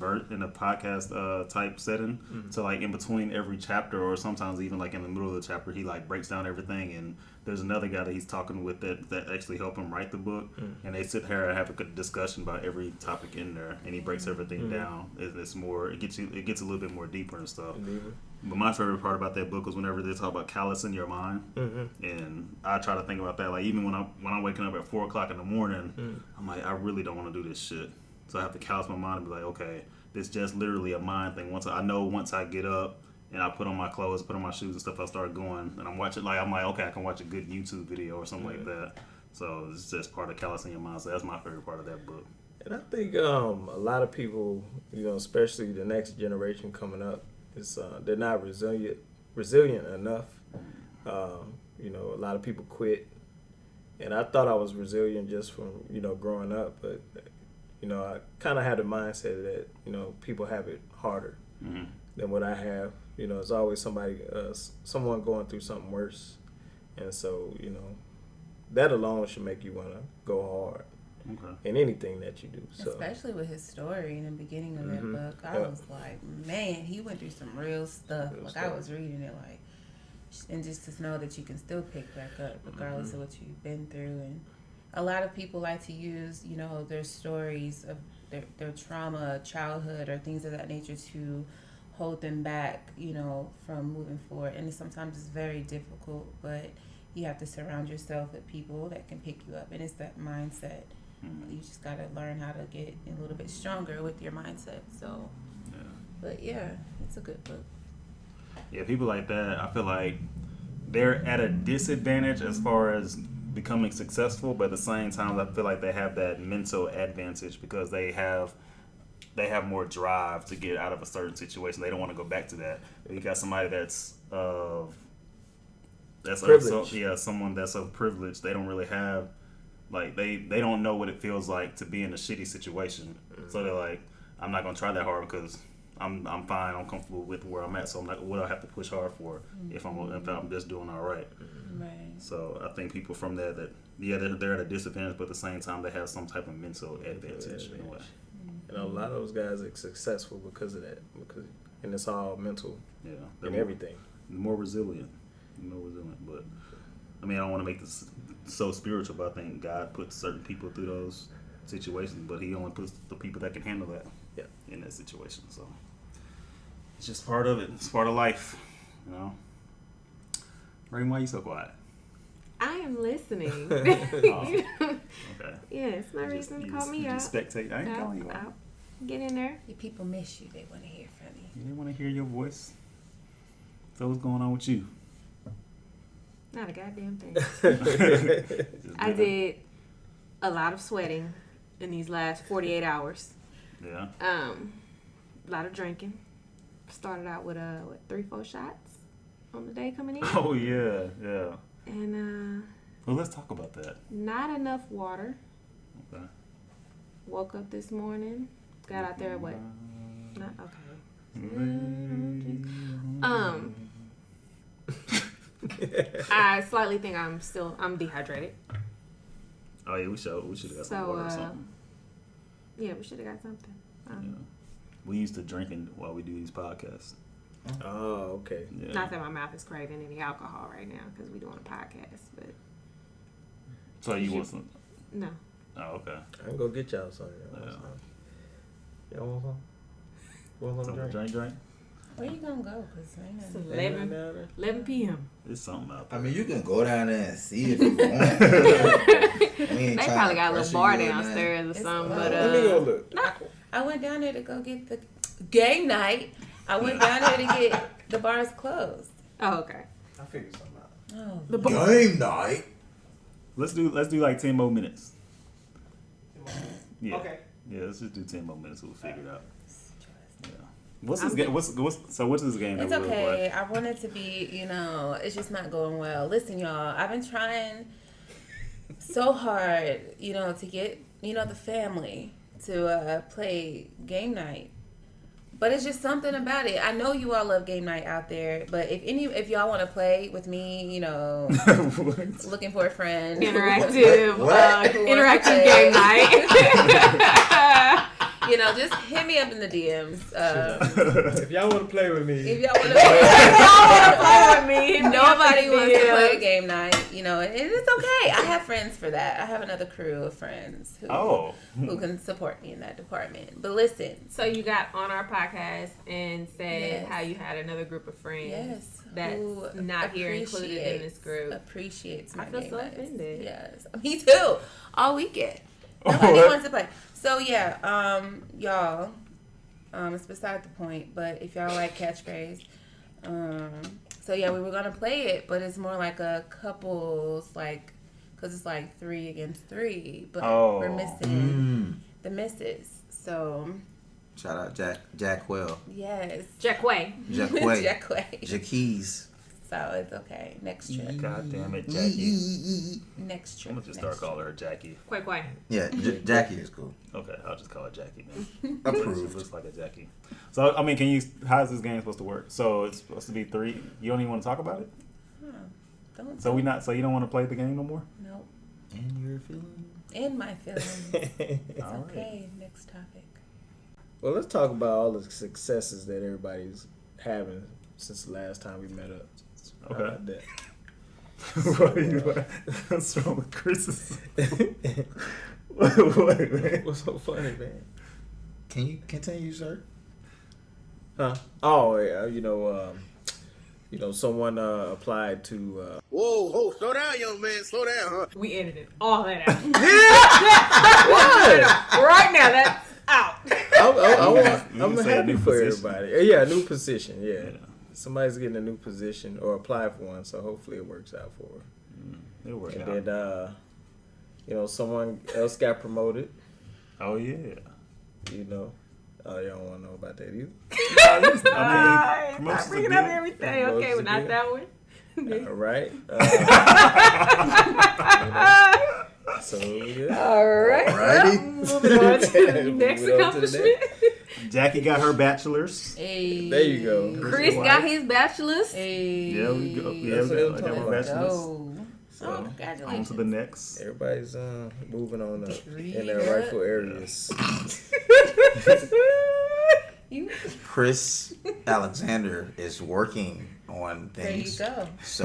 type setting. So like in between every chapter, or sometimes even like in the middle of the chapter, he like breaks down everything. And there's another guy that he's talking with that actually helped him write the book, and they sit here and have a good discussion about every topic in there, and he breaks everything down. It's more. It gets a little bit more deeper and stuff. But my favorite part about that book was whenever they talk about callousing your mind, and I try to think about that. Like even when I'm waking up at 4:00 in the morning, I'm like, I really don't want to do this shit. So I have to callous my mind and be like, okay, this just literally a mind thing. Once I get up and I put on my clothes, put on my shoes and stuff, I start going and I'm watching. Like I'm like, okay, I can watch a good YouTube video or something like that. So it's just part of callousing your mind. So that's my favorite part of that book. And I think a lot of people, especially the next generation coming up, they're not resilient enough. A lot of people quit, and I thought I was resilient just from growing up, but I kind of had the mindset that people have it harder than what I have. There's always someone going through something worse, and so that alone should make you want to go hard. In anything that you do. So. Especially with his story in the beginning of that book. I was like, man, he went through some real stuff. I was reading it and just to know that you can still pick back up regardless of what you've been through. And a lot of people like to use, their stories of their trauma, childhood, or things of that nature to hold them back, from moving forward. And sometimes it's very difficult, but you have to surround yourself with people that can pick you up. And it's that mindset. You just got to learn how to get a little bit stronger with your mindset. So, but yeah, it's a good book. Yeah, people like that, I feel like they're at a disadvantage as far as becoming successful, but at the same time, I feel like they have that mental advantage because they have more drive to get out of a certain situation. They don't want to go back to that. You got somebody that's someone that's of privilege. They don't really have. Like they don't know what it feels like to be in a shitty situation, so they're like, I'm not gonna try that hard because I'm fine, I'm comfortable with where I'm at. So I'm like, what do I have to push hard for if I'm just doing all right? Right. So I think people from there they're at a disadvantage, but at the same time they have some type of mental advantage in a way. And a lot of those guys are successful because of that, and it's all mental. Yeah, and everything. More resilient, but I mean I don't want to make this so spiritual, but I think God puts certain people through those situations, but he only puts the people that can handle that in that situation. So it's just part of it. It's part of life, Rain, why are you so quiet? I am listening. Okay. Yes, my reason call me you out. Just spectate. I ain't calling you out. Get in there. Your people miss you. They want to hear from you. They want to hear your voice. So what's going on with you? Not a goddamn thing. I did a lot of sweating in these last 48 hours. Yeah. A lot of drinking. Started out with 3-4 shots on the day coming in. Oh yeah. And well, let's talk about that. Not enough water. Okay. Woke up this morning. Got out there at what? Not okay. I slightly think I'm dehydrated. Oh yeah, we should have got some water or something. Yeah, we should have got something. We used to drinking while we do these podcasts. Oh, okay. Yeah. Not that my mouth is craving any alcohol right now because we're doing a podcast, but. So you want some? No. Oh, okay. I can go get y'all something. Y'all want some? What's on Something the to drink. Where you gonna go? Cause It's man, 11 p.m. It's something out I there. mean, you can go down there and see if you want. They probably got a little bar downstairs or It's something, low. but Let me go look. I went down there to go get the game night. I went down there to get the bars closed. oh, okay. I figured something out. Oh, The bar. Game night. Let's do like 10 more minutes. Yeah. Okay. Yeah, let's just do 10 more minutes. We'll figure it out. Yeah. What's this game? What's this game? it's that we're gonna play? okay. I want it to be, it's just not going well. Listen, y'all, I've been trying so hard, to get, the family to play game night. But it's just something about it. I know you all love game night out there, but if y'all want to play with me, looking for a friend, Interactive, What? interactive game night. just hit me up in the DMs. If y'all want to play with me, If y'all want to play, me. nobody wants to play game night, and it's okay. I have friends for that. I have another crew of friends who can support me in that department. But listen, So you got on our podcast and said Yes. how you had another group of friends. yes, That's who not here included in this group. Appreciates my I feel game so nights. offended. Yes, me too. All weekend, nobody wants to play. So yeah, y'all, it's beside the point. But if y'all like catchphrase, so yeah, we were gonna play it, but it's more like a couples, because it's like 3 against 3, but we're missing the misses. So Shout out Jack Well. yes, Jack Way. Jack Way. Jack Way. Jackie's. So it's okay. Next trip. God damn it, Jackie. Next trip. I'm gonna just start calling her Jackie. Quay Quay. Yeah, Jackie is cool. Okay, I'll just call her Jackie then. Approved. She looks like a Jackie. So I mean, how's this game supposed to work? So it's supposed to be 3. You don't even want to talk about it? Don't. So you don't want to play the game no more? Nope. And your feelings. In my feelings. It's All right. okay. Next topic. Well, let's talk about all the successes that everybody's having since the last time we met up. How Okay. about that? What's wrong with Chris's? What, man? What's so funny, man? Can you continue, sir? Huh? Oh, yeah. Someone applied to. Whoa, slow down, young man, slow down, huh? We edited all that out. What? Right now, that's out. I'm say a happy new for position. everybody. Yeah, a new position. Yeah. Yeah. Somebody's getting a new position or apply for one, so hopefully it works out for her. It'll work And out. then, someone else got promoted. Oh yeah. Oh, y'all don't want to know about that either. I mean, promotions Stop are bringing good. up everything. Okay, but not that one. All right. So yeah. All right. Alrighty. Moving on to the next Moving on to the accomplishment. Jackie got her bachelor's. Hey. There you go. Chris got his bachelor's. Hey. Yeah, we go. Yeah, That's we what I'm got talking my about. bachelor's. Oh, So, On congratulations. to the next. everybody's moving on up in their Read rightful up. areas. You, Chris Alexander is working on there you things. go. So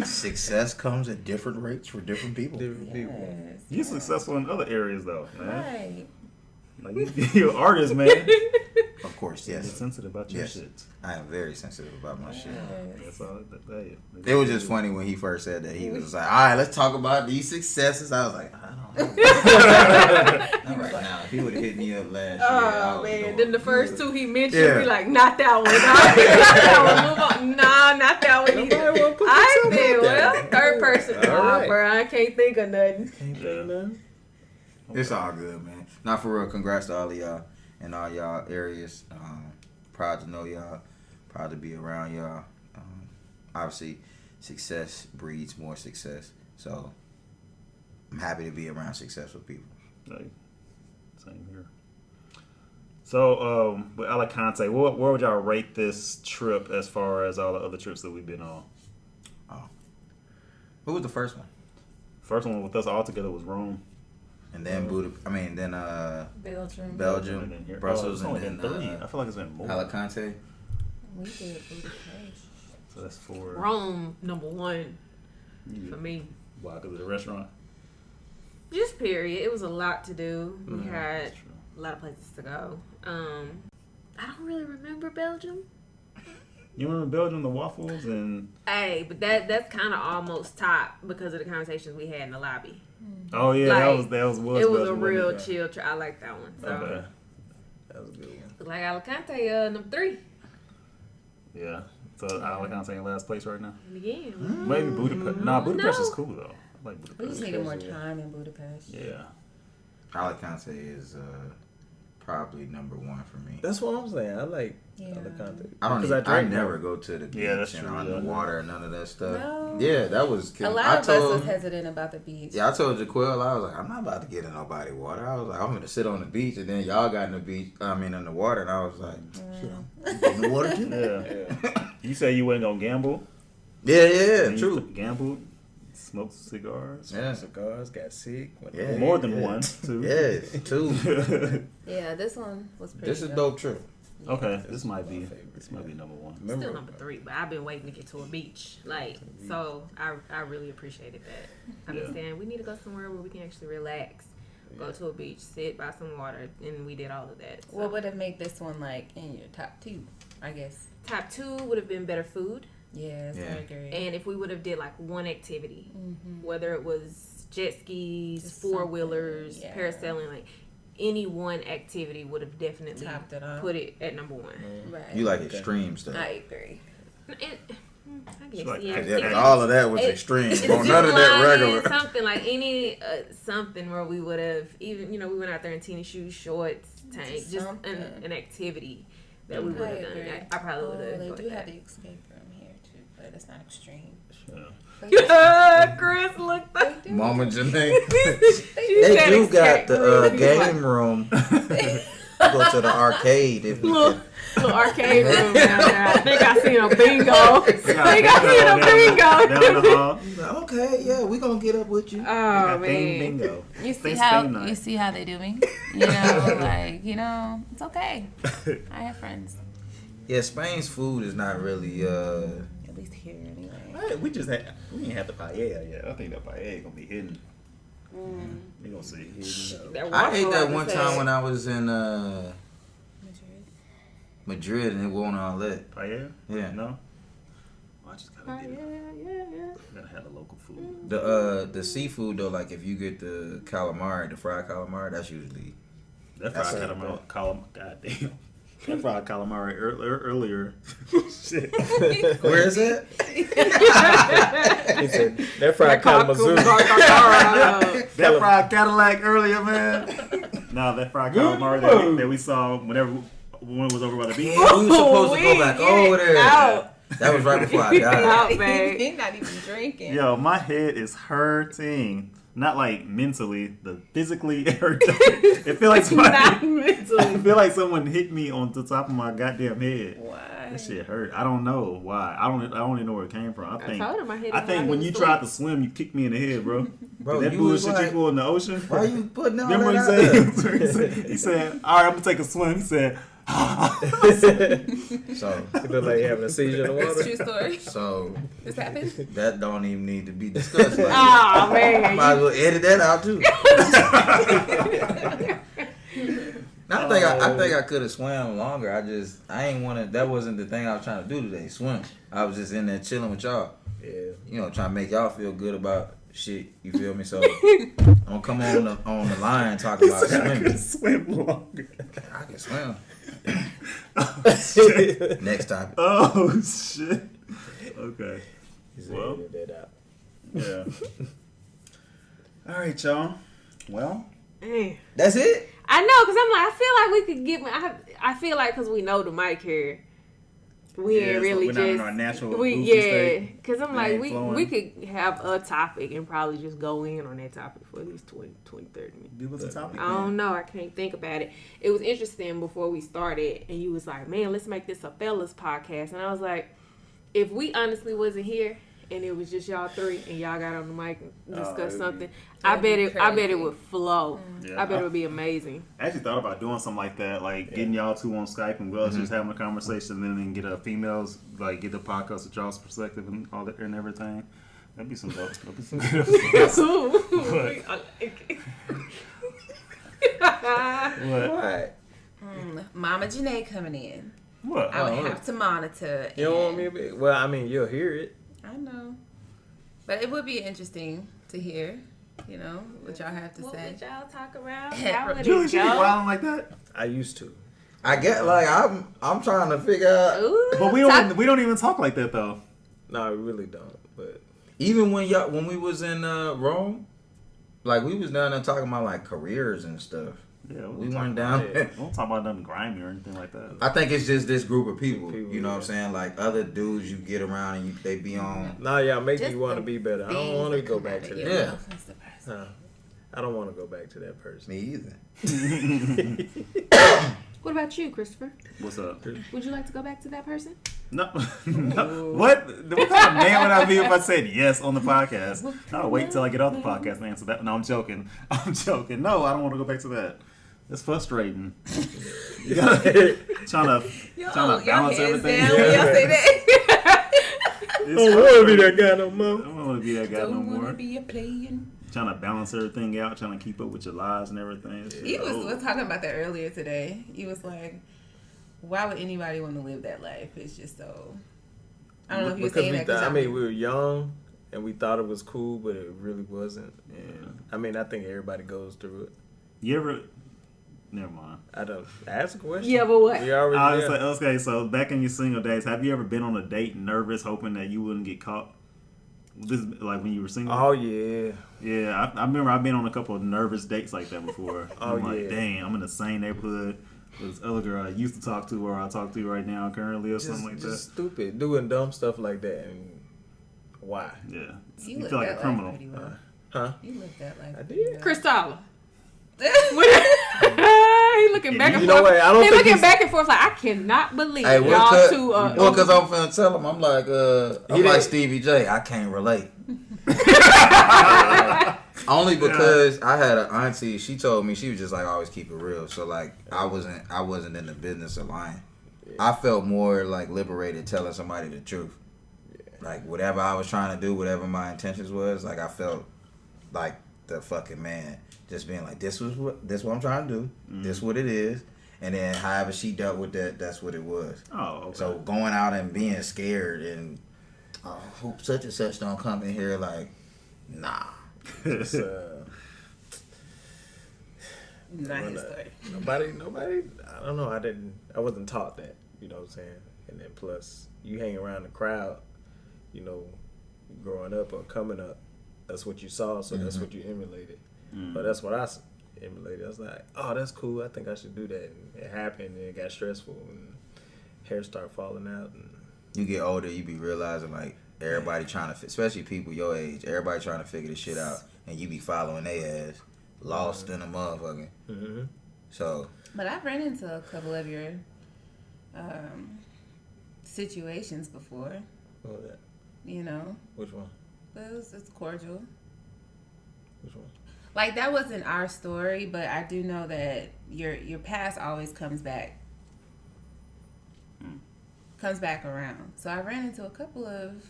success comes at different rates for different people. Different people. Yes. You're successful in other areas though, man. Right. Like you're an artist, man. Of course, You're yes. sensitive about your Yes. shit. I am very sensitive about my shit. Yes. That's all. It was just funny when he first said that. He was like, all right, let's talk about these successes. I was like, I don't know. Not right now. If he would have hit me up last year, I Oh was man! going, Then the first two he mentioned, Yeah. we like, not that one. No, not that one. Move on. No, not that one either. Nobody wanna put I themselves did out there. well. Third person. All Oh, right. bro, I can't think of nothing. Ain't doing nothing. It's all good, man. Not for real. Congrats to all of y'all in all y'all areas. Proud to know y'all. Proud to be around y'all. Obviously, success breeds more success. So, I'm happy to be around successful people. Like, same here. So, with Alicante, where would y'all rate this trip as far as all the other trips that we've been on? Who was the first one? First one with us all together was Rome. And then Belgium. Belgium, And then here. Brussels, it's only and been then 3. I feel like it's been more. Alicante. We did Budapest. So that's 4. Rome, number one Yeah. for me. Why? Because of the restaurant? Just period. It was a lot to do. We had That's true. a lot of places to go. I don't really remember Belgium. You remember Belgium, the waffles and? Hey, but that's kind of almost top because of the conversations we had in the lobby. Oh yeah, Like, that was it was Belgium, a real wasn't it? chill trip. I like that one. So, Okay. That was a good one. look like Alicante, number 3 Yeah. So Alicante in last place right now. again. Maybe Budapest. Nah, Budapest No. is cool though. I like We just Budapest. needed more time in Budapest. Yeah. Alicante is probably number one for me. That's what I'm saying. I like Yeah. Alicante. I don't. Because I drank never more. go to the beach Yeah, that's and true, on yeah. the water and none of that stuff. No. Yeah, that was. A lot I of us told, was hesitant about the beach. Yeah, I told Jaquel, I was like, I'm not about to get in nobody water. I was like, I'm gonna sit on the beach, and then y'all got in the beach. I mean, in the water, and I was like, shit, I'm in the water too. Yeah. You say you wasn't gonna gamble? Yeah, And you true. Gambled, smoked cigars. Yeah, Cigars, got sick. went Yeah. to bed. More than one, too. yeah, two. Yeah, this one was pretty This is dope. dope trip. Okay, this might be favorite, number one. Remember, Still number 3, but I've been waiting to get to a beach. Like, so I really appreciated that. I've been Yeah. saying we need to go somewhere where we can actually relax. Go to a beach, sit by some water, and we did all of that. So. What would have made this one like in your top 2? I guess. Top 2 would have been better food. Yes, Yeah. I agree. And if we would have did like one activity, Mhm. whether it was jet skis, Just 4-wheelers, something, yeah. parasailing, like any one activity would have definitely Topped it off. put it at number 1. Right. You like extreme stuff. I agree. I guess, like- yeah. Yeah, all of that was It- extreme. It's Well, none of that zip lining, regular. something like any something where we would have even we went out there in tennis shoes, shorts, tank, just Something. an activity that we I would have done. agree. I probably would have. They do have the escape room here too, but it's not extreme. Yeah. Chris looked like Mama Janae. She They said do got escape the room. He's like, game room. Go to the arcade if you Little, can. little arcade room down there. I think I seen a bingo. I think I Down seen a the bingo. hall. He's like, okay, yeah, we gonna get up with you. Oh Got theme man. bingo. You see Things how theme night. they do me. You know, like it's okay. I have friends. Yeah, Spain's food is not really. At least here anyway. Hey, we ain't had the paella yet. I think that paella gonna be hidden. You gonna see hidden. That I ate waffle, that like one you time said. when I was in Madrid and it wasn't all that. Paella? Yeah. No. I just gotta get it. Yeah. Gotta have the local food. The seafood though, like if you get the calamari, the fried calamari, that's usually That That's fried it, calamari. Goddamn. That fried calamari earlier. Shit. where is that? he said, that fried Kalamazoo. That fried Cadillac earlier, man. No, that fried calamari that we saw when it was over by the beach. Yeah, we were supposed to go back over there. out. That was right before I died. Out, babe. He's not even drinking. Yo, my head is hurting. Not like mentally, the physically hurting. It feel like Not somebody. mentally. I feel like someone hit me on the top of my goddamn head. Why? That shit hurt. I don't know why. I don't even know where it came from. I told him I hit him think while when he you was tried to swim, you kicked me in the head, bro. Bro, that you was bullshit you like, pulled in the ocean. why you putting all Remember that what out he there? said? He said, "All right, I'm gonna take a swim." He said, So, It looked like you having a seizure in the It's a water. true story. so This happened. that don't even need to be discussed. Like, Oh man. might as well edit that out too. I think I could have swam longer. I ain't want to. That wasn't the thing I was trying to do today. Swim. I was just in there chilling with y'all. Yeah. Trying to make y'all feel good about shit. You feel me? So don't come on the line talking about I swimming. could swim longer. I can swim. Oh shit. Next time. Oh shit. Okay. He said, Well. edit that out. Yeah. All right, y'all. Well, Man. That's it. I know, cause I'm like, I feel like we could get. I feel like, cause we know the mic here, we yeah, ain't so really we're not in just our natural we goofy yeah. state. Cause I'm We like, ain't we flowing. could have a topic and probably just go in on that topic for at least 20, 30 minutes. Give us a topic. I don't know. I can't think about it. It was interesting before we started, and you was like, "Man, let's make this a fellas podcast." And I was like, "If we honestly wasn't here, and it was just y'all three, and y'all got on the mic and discussed it'd be- something, I bet it crazy. would flow. Yeah. I bet it would be amazing." I actually thought about doing something like that, like getting y'all two on Skype and us just having a conversation, and then get females, like get the podcast with y'all's perspective and all that and everything. That'd be some dope. That'd be some good episodes. What? Mama Janae coming in. What? I would have to monitor. You don't want and- me to be? Well, I mean, you'll hear it. I know. But it would be interesting to hear, what y'all have to What say. would y'all talk about? How would Julie, it she be go? wilding like that? I used to. I get like I'm trying to figure out. Ooh, But we don't even talk like that though. No, I really don't. But Even when we was in Rome, like we was down there talking about like careers and stuff. Yeah, We weren't down We there. don't talk about nothing grimy or anything like that. I think it's just this group of people. People, You know what I'm yeah. saying? Like other dudes you get around and they be on. nah, y'all make Just me want the to be better. I don't things want to that go come back out to of that. your Yeah. mouth is the person. Nah, I don't want to go back to that person. Me either. What about you, Christopher? What's up? Would you like to go back to that person? No. No. What kind of man would I be if I said yes on the podcast? I'll wait till I get off the podcast and answer that. No, I'm joking. No, I don't want to go back to that. It's frustrating. You gotta trying to balance everything. Down when y'all say that. It's I don't want to be frustrating. that guy no more. I don't want to be that guy no Don't want more. to be a playing. Trying to balance everything out, trying to keep up with your lives and everything. It's He was old. talking about that earlier today. He was like, why would anybody want to live that life? It's just so... I don't know if he was Because saying that. 'cause I mean, we were young and we thought it was cool, but it really wasn't. And Yeah. I mean, I think everybody goes through it. You ever? Never mind. I don't ask a question. Yeah, but what? We already I was there. like, okay, so back in your single days, have you ever been on a date nervous, hoping that you wouldn't get caught? This like when you were single. Oh yeah. Yeah, I remember I've been on a couple of nervous dates like that before. Oh, I'm like, yeah. dang, I'm in the same neighborhood with this other girl I used to talk to or I talk to right now currently or something like Just stupid, doing dumb stuff like that. And why? that. Yeah, You you lived feel like that a criminal. life pretty well. Huh? You lived that life. I pretty did. well. Cristala. He looking back and You forth. know what? I don't He think looking he's- back and forth like I cannot believe Hey, y'all two. well, because I'm finna tell him, I'm like, He like did. Stevie J. I can't relate. Only because I had an auntie. She told me she was just like always keep it real. So like I wasn't in the business of lying. I felt more like liberated telling somebody the truth. Like whatever I was trying to do, whatever my intentions was, like I felt like the fucking man, just being like, this what I'm trying to do. This what it is. And then however she dealt with that, that's what it was. Oh, okay. So going out and being scared and hope such and such don't come in here, like, nah. It's, Not his story. nobody. I don't know. I wasn't taught that. You know what I'm saying? And then plus, you hang around the crowd. You know, growing up or coming up, that's what you saw. So that's what you emulated. But that's what I emulated. I was like, oh, that's cool. I think I should do that. And it happened, and it got stressful, and hair started falling out. And You get older, you be realizing, like, everybody trying to, especially people your age, everybody trying to figure this shit out, and you be following their ass, lost in a motherfucker. mm-hmm. So, But I've run into a couple of your situations before, What was that? you know. Which one? But it's cordial. Which one? Like that wasn't our story, but I do know that your past always comes back. Comes back around. So I ran into a couple of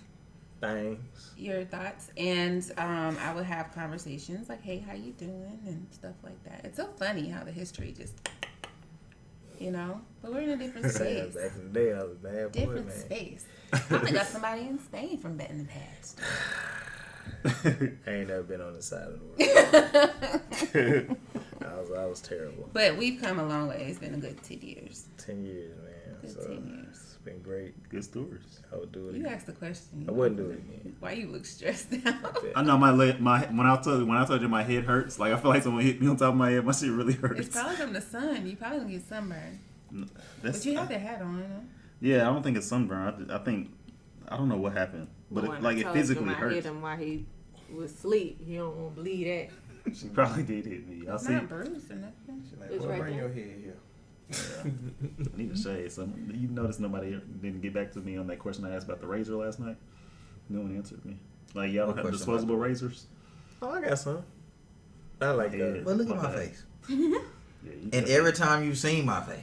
Things. your thoughts, and I would have conversations like, "Hey, how you doing?" and stuff like that. It's so funny how the history just, but we're in a different space. Back in the day, I was a bad boy, Different man. space. I only got somebody in Spain from that in the past. I ain't never been on the side of the world. I was terrible. But we've come a long way. It's been a good 10 years. 10 years, man. Good So 10 years. it's been great. Good stories. I would do it You again. asked the question. I wouldn't do it again. Why you look stressed out? I know my when I told you my head hurts. Like I feel like someone hit me on top of my head. My shit really hurts. It's probably from the sun. You probably gonna get sunburned. That's, But you have that hat on, huh? yeah, I don't think it's sunburn. I think I don't know what happened, but it physically I hurts. hit him while he was asleep. You don't want to believe that. She probably did hit me. Y'all It's see? not bruised or nothing. Like, It's well, right bring there. your head here. I need to shave. So you notice nobody didn't get back to me on that question I asked about the razor last night. No one answered me. Like y'all What have question disposable about razors? Oh, I got some. I like Yeah. that. but look at My my bad. face. Yeah, you And got- every time you seen my face,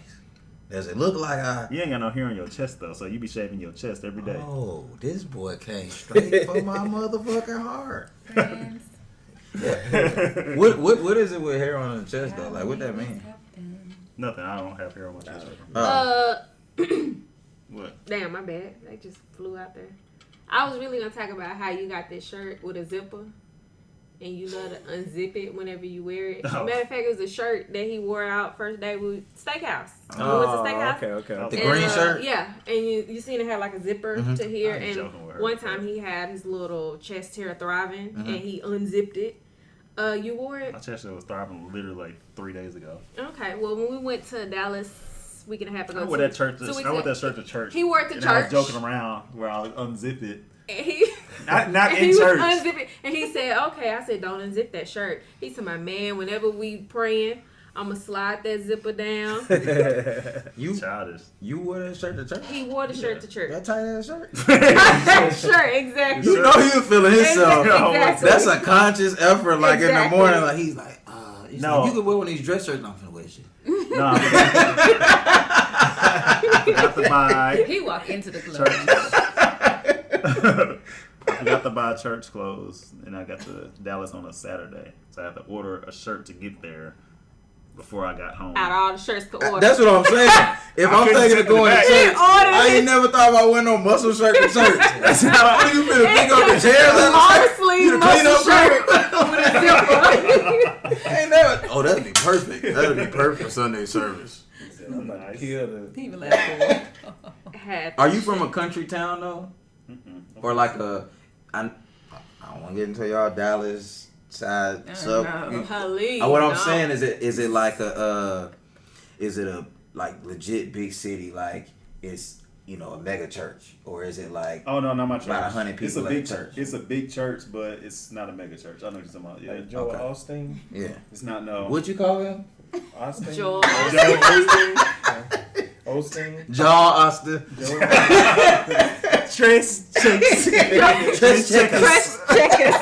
does it look like I... you ain't got no hair on your chest though, so you be shaving your chest every day. Oh, this boy came straight for my motherfucking heart. Friends. What is it with hair on the chest though? Like, what that mean? Nothing. I don't have hair on my chest. What? Damn, my bad. They just flew out there. I was really gonna talk about how you got this shirt with a zipper, and you love to unzip it whenever you wear it. Oh. Matter of fact, it was a shirt that he wore out first day with Steakhouse. Oh, We went to Steakhouse. Okay. The green shirt? Yeah, and you seen it had like a zipper to here. I ain't And joking with her. one time he had his little chest hair thriving, and he unzipped it. You wore it. My chest was thriving literally like 3 days ago. Okay, well when we went to Dallas a week and a half ago, I wore that shirt to church. He wore it to and church. I was joking around where I would unzip it. And he Not and in he church. was unzipping, and he said, "Okay." I said, "Don't unzip that shirt." He said, "My man, whenever we praying, I'ma slide that zipper down." Childish. You wore that shirt to church? He wore the shirt to church. That tight ass shirt? Sure, exactly. You know he was feeling himself. Exactly. That's a conscious effort. Like in the Exactly. morning, like he's like, No. you can wear one of these dress shirts. No, I'm finna wear shit. No, I forgot to buy He walked into the club. I forgot to buy church clothes, and I got to Dallas on a Saturday, so I had to order a shirt to get there before I got home. Out of all the shirts to order. That's what I'm saying. If I'm couldn't thinking sit of going to in the church, back. Ordered I it. ain't never thought about wearing no muscle shirt to church. That's how you finna pick up the chairs out long the sleeve You clean muscle up shirt with a zipper. Ain't never. Oh, that'd be perfect. That'd be perfect for Sunday service. I'm like, kill the. People at school. Are you from a country town though, or like a? I don't want to get into y'all Dallas side sub. No. Please, What I'm no. saying is it like a like legit big city, like it's a mega church, or is it like Oh no, not my church. about 100 people It's a at big the church? It's a big church, but it's not a mega church. I know what you're talking about. Yeah, Like Joel Okay. Austin. Yeah. it's not no. What'd you call him? Austin. Joel. Joe Osteen. Austin. Jaw Austin. Trace Cheques. Trace Cheques. Press checkers.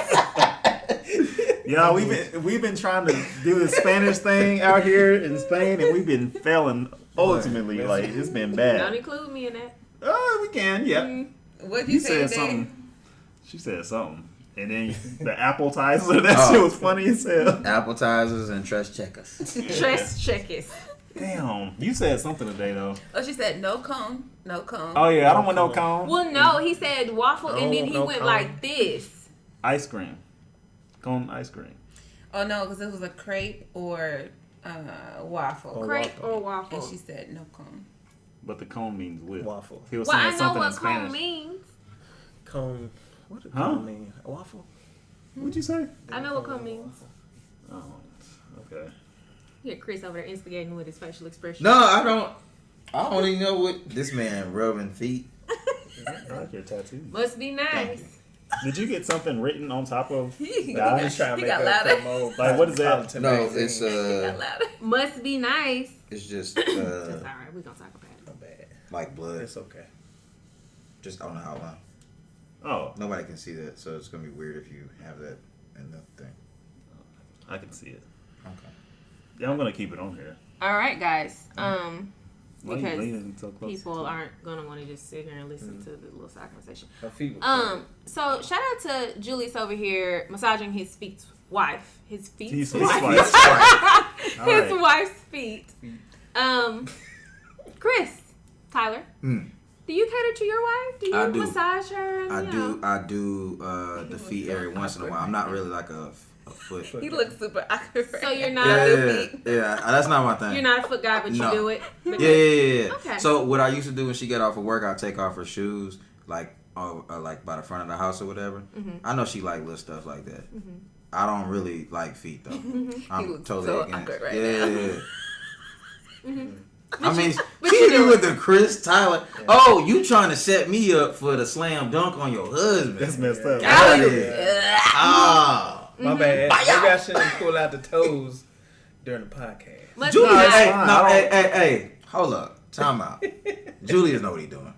Yeah, we've been trying to do the Spanish thing out here in Spain, and we've been failing ultimately. Like it's been Don't bad. include me in that. We can. Yeah. What You you say, said Dave? something. She said something, and then the appetizer. That shit was funny as hell. Appetizers and Trace Cheques. Press checkers. Damn, you said something today though. Oh, she said no cone. No cone. Oh yeah, I don't want no cone. Well, no, he said waffle, and then he no went cone. like this. Ice cream, cone ice cream. Oh, no, because it was a crepe or waffle. Crepe or And waffle. she said no cone. But the cone means with. Waffle. He was Well, saying I know something what in Spanish. cone means. Cone. What does Huh? cone mean? A waffle. What'd you say? I know what cone means. Oh, okay. Here, Chris over there instigating with his facial expression. No, I don't even know what this man rubbing feet. I like your tattoo. Must be nice. Did you get something written on top of He the got- eye? Just trying to He make got up louder. for more. Like, what is that? Cosmopolitan No, magazine. it's Got louder. Must be nice. it's just That's all right. We're gonna talk about it. My bad. like blood, It's okay. just on the outline. Oh, Nobody can see that, so it's gonna be weird if you have that in the thing. I can see it. Okay. Yeah, I'm gonna keep it on here. All right, guys. Why you Because leaning so close people to- aren't gonna want to just sit here and listen to the little side conversation. Her feet were So shout out to Julius over here massaging his feet's wife. His feet. His wife. wife. All His right. wife's feet. Chris, Tyler, Hmm. do you cater to your wife? Do you I do. massage her? And, I you do. know? I do the feet every once in a while. I'm not really like a foot. He looks super awkward. So you're not Yeah, a yeah, feet. yeah. That's not my thing. You're not a foot guy, but No. you do it. Yeah. Okay. So what I used to do when she get off of work, I take off her shoes, like like by the front of the house or whatever. Mm-hmm. I know she like little stuff like that. I don't really like feet though. I'm He looks totally so against. awkward right yeah. Mm-hmm. I mean, but she you did do with the Chris Tyler. Oh, you trying to set me up for the slam dunk on your husband? That's messed up. Got it. Ah. My bad. Bye, Maybe I shouldn't pull out the toes during the podcast. Must Julius, be nice. hey, fine. no, I hey, don't- hey, hold up, time out. Julius know what he doing.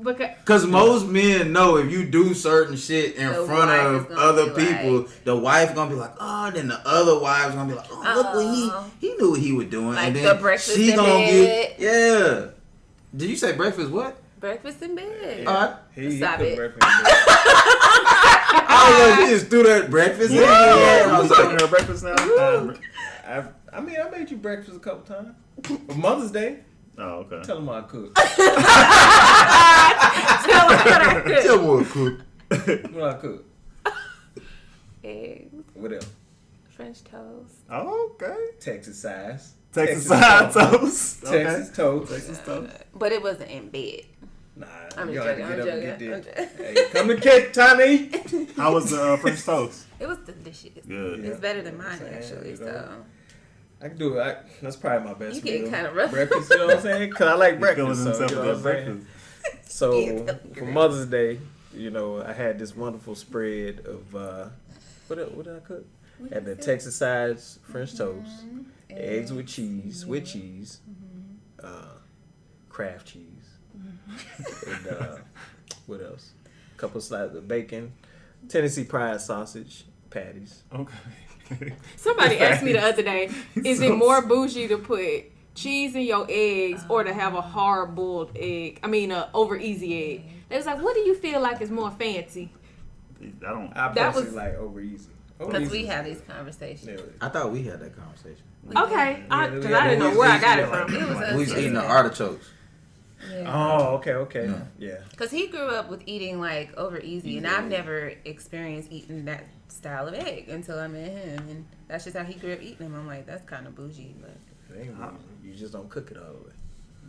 Because Cause most men know if you do certain shit in The front wife of is gonna other be people, like- the wife gonna be like, oh, then the other wife's gonna be like, oh, look what he knew what he was doing, Like and the then breakfast she in gonna bed. get, yeah. Did you say breakfast? What? Breakfast in bed. All right. He Stop put it. reference in I was like, you just threw that breakfast in. Yeah, I I was was like, taking her breakfast now. I mean, I made you breakfast a couple times. For Mother's Day, Oh, okay. tell them I cook. tell me what cook. What I cook. Eggs, What else? French toast. Oh, okay. Texas size. Texas side toast. Okay. Texas toast. Texas toast. But it wasn't in bed. Nah, I'm you just gotta joking, get I'm up and get joking, there. Hey, come to catch, time to eat. How was the French toast? It was delicious. Good. It's better than You know mine, what I'm saying? actually. You So know, I can do it. That's probably my best You getting meal. kinda rough. Breakfast, you know what I'm saying? Because I like He breakfast. feeling So, himself you know with what I'm that saying? breakfast. So for Mother's Day, you know, I had this wonderful spread of what did I cook? Had the Texas size French toast, eggs with cheese, Kraft cheese, and what else? A couple slices of bacon, Tennessee Pride sausage patties. Okay. Somebody asked me the other day, is it more bougie to put cheese in your eggs or to have a hard boiled egg? I mean, a over easy egg. They was like, what do you feel like is more fancy? I don't. I That personally was- like over easy. Because we have these conversations. Yeah. I thought we had that conversation. Okay, because Yeah, I didn't know where I got it from. It was us. We was eating the artichokes. Oh, okay. Yeah. Yeah. Because he grew up with eating like over easy, and I've never experienced eating that style of egg until I met him, and that's just how he grew up eating them. I'm like, that's kind of bougie, but It ain't bougie. You just don't cook it all the way.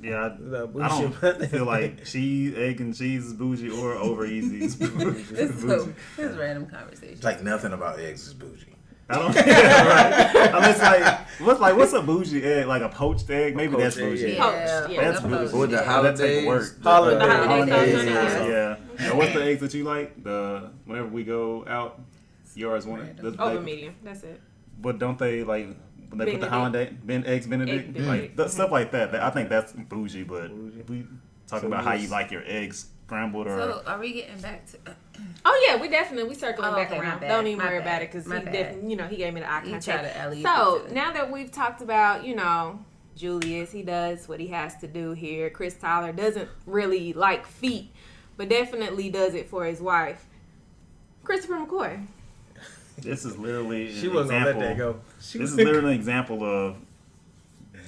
Yeah, That I bougie. don't feel like cheese, egg, and cheese is bougie or over easy is bougie. it's so it's random conversation. It's like nothing about eggs is bougie. I don't. Right? I mean, it's like what's a bougie egg? Like a poached egg? Maybe poached that's egg, bougie. yeah. Yeah, That's I'm bougie. opposed. With the Yeah. That take holidays. work. Holiday. The holiday sauce on it, Yeah. And what's the eggs that you like? The whenever we go out, yours one. Random. Over medium. That's it. But don't they like when they put the Benedict. holiday eggs Benedict, Egg Benedict. like stuff like that? I think that's bougie. But Bougie. we talk So about we how just- you like your eggs scrambled or. So are we getting back to? Oh yeah, we circling Oh, back okay, my around. bad, Don't even my worry bad, about it because my he bad. definitely, he gave me the eye You contact. try to alley-oop So it to- now that we've talked about, Julius, he does what he has to do here. Chris Tyler doesn't really like feet, but definitely does it for his wife. Christopher McCoy. This is literally She an wasn't gonna let example. that go. This is literally an example of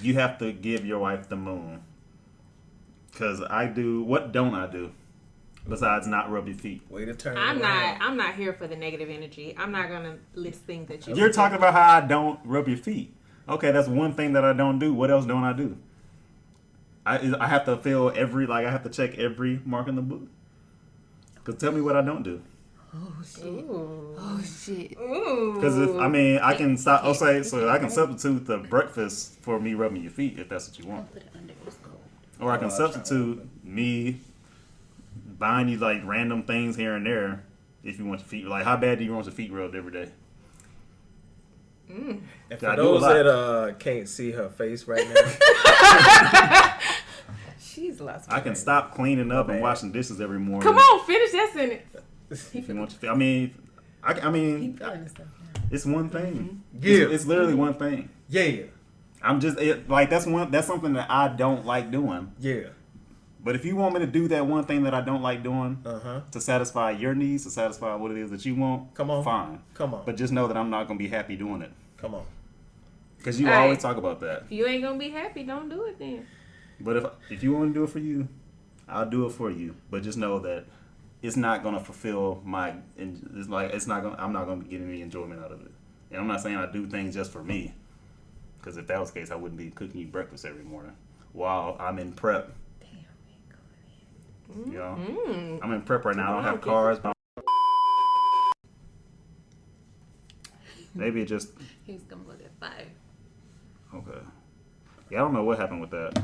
you have to give your wife the moon. Because I do. What don't I do? Besides not rub your feet. Way to turn. I'm it around. not here for the negative energy. I'm not gonna list things that you. You're talking about how I don't rub your feet. Okay, that's one thing that I don't do. What else don't I do? I have to feel I have to check every mark in the book. Because tell me what I don't do. Oh shit! Because I can stop. I can substitute the breakfast for me rubbing your feet if that's what you want. Put it under his coat. Or I can substitute me buying you like random things here and there if you want your feet. Like, how bad do you want your feet rubbed every day? And I for do a those lot. that can't see her face right now, She's lost. I can stop cleaning up and washing dishes every morning. Come on, finish that sentence. If you want your feet. I mean, Keep feeling this stuff. it's one thing. Yeah. It's literally one thing. yeah, I'm just that's something that I don't like doing. yeah, But if you want me to do that one thing that I don't like doing uh-huh. to satisfy your needs, to satisfy what it is that you want, Come on. fine. Come on, But just know that I'm not gonna be happy doing it come on. because you Hey. always talk about that. If you ain't gonna be happy, don't do it then. But if you want to do it for you, I'll do it for you. But just know that it's not gonna fulfill my. It's like it's not gonna. I'm not gonna be getting any enjoyment out of it. And I'm not saying I do things just for me, because if that was the case, I wouldn't be cooking you breakfast every morning while I'm in prep. You know, I'm in prep right now. I don't have cars. But maybe it just He was gonna look at 5. okay. Yeah, I don't know what happened with that,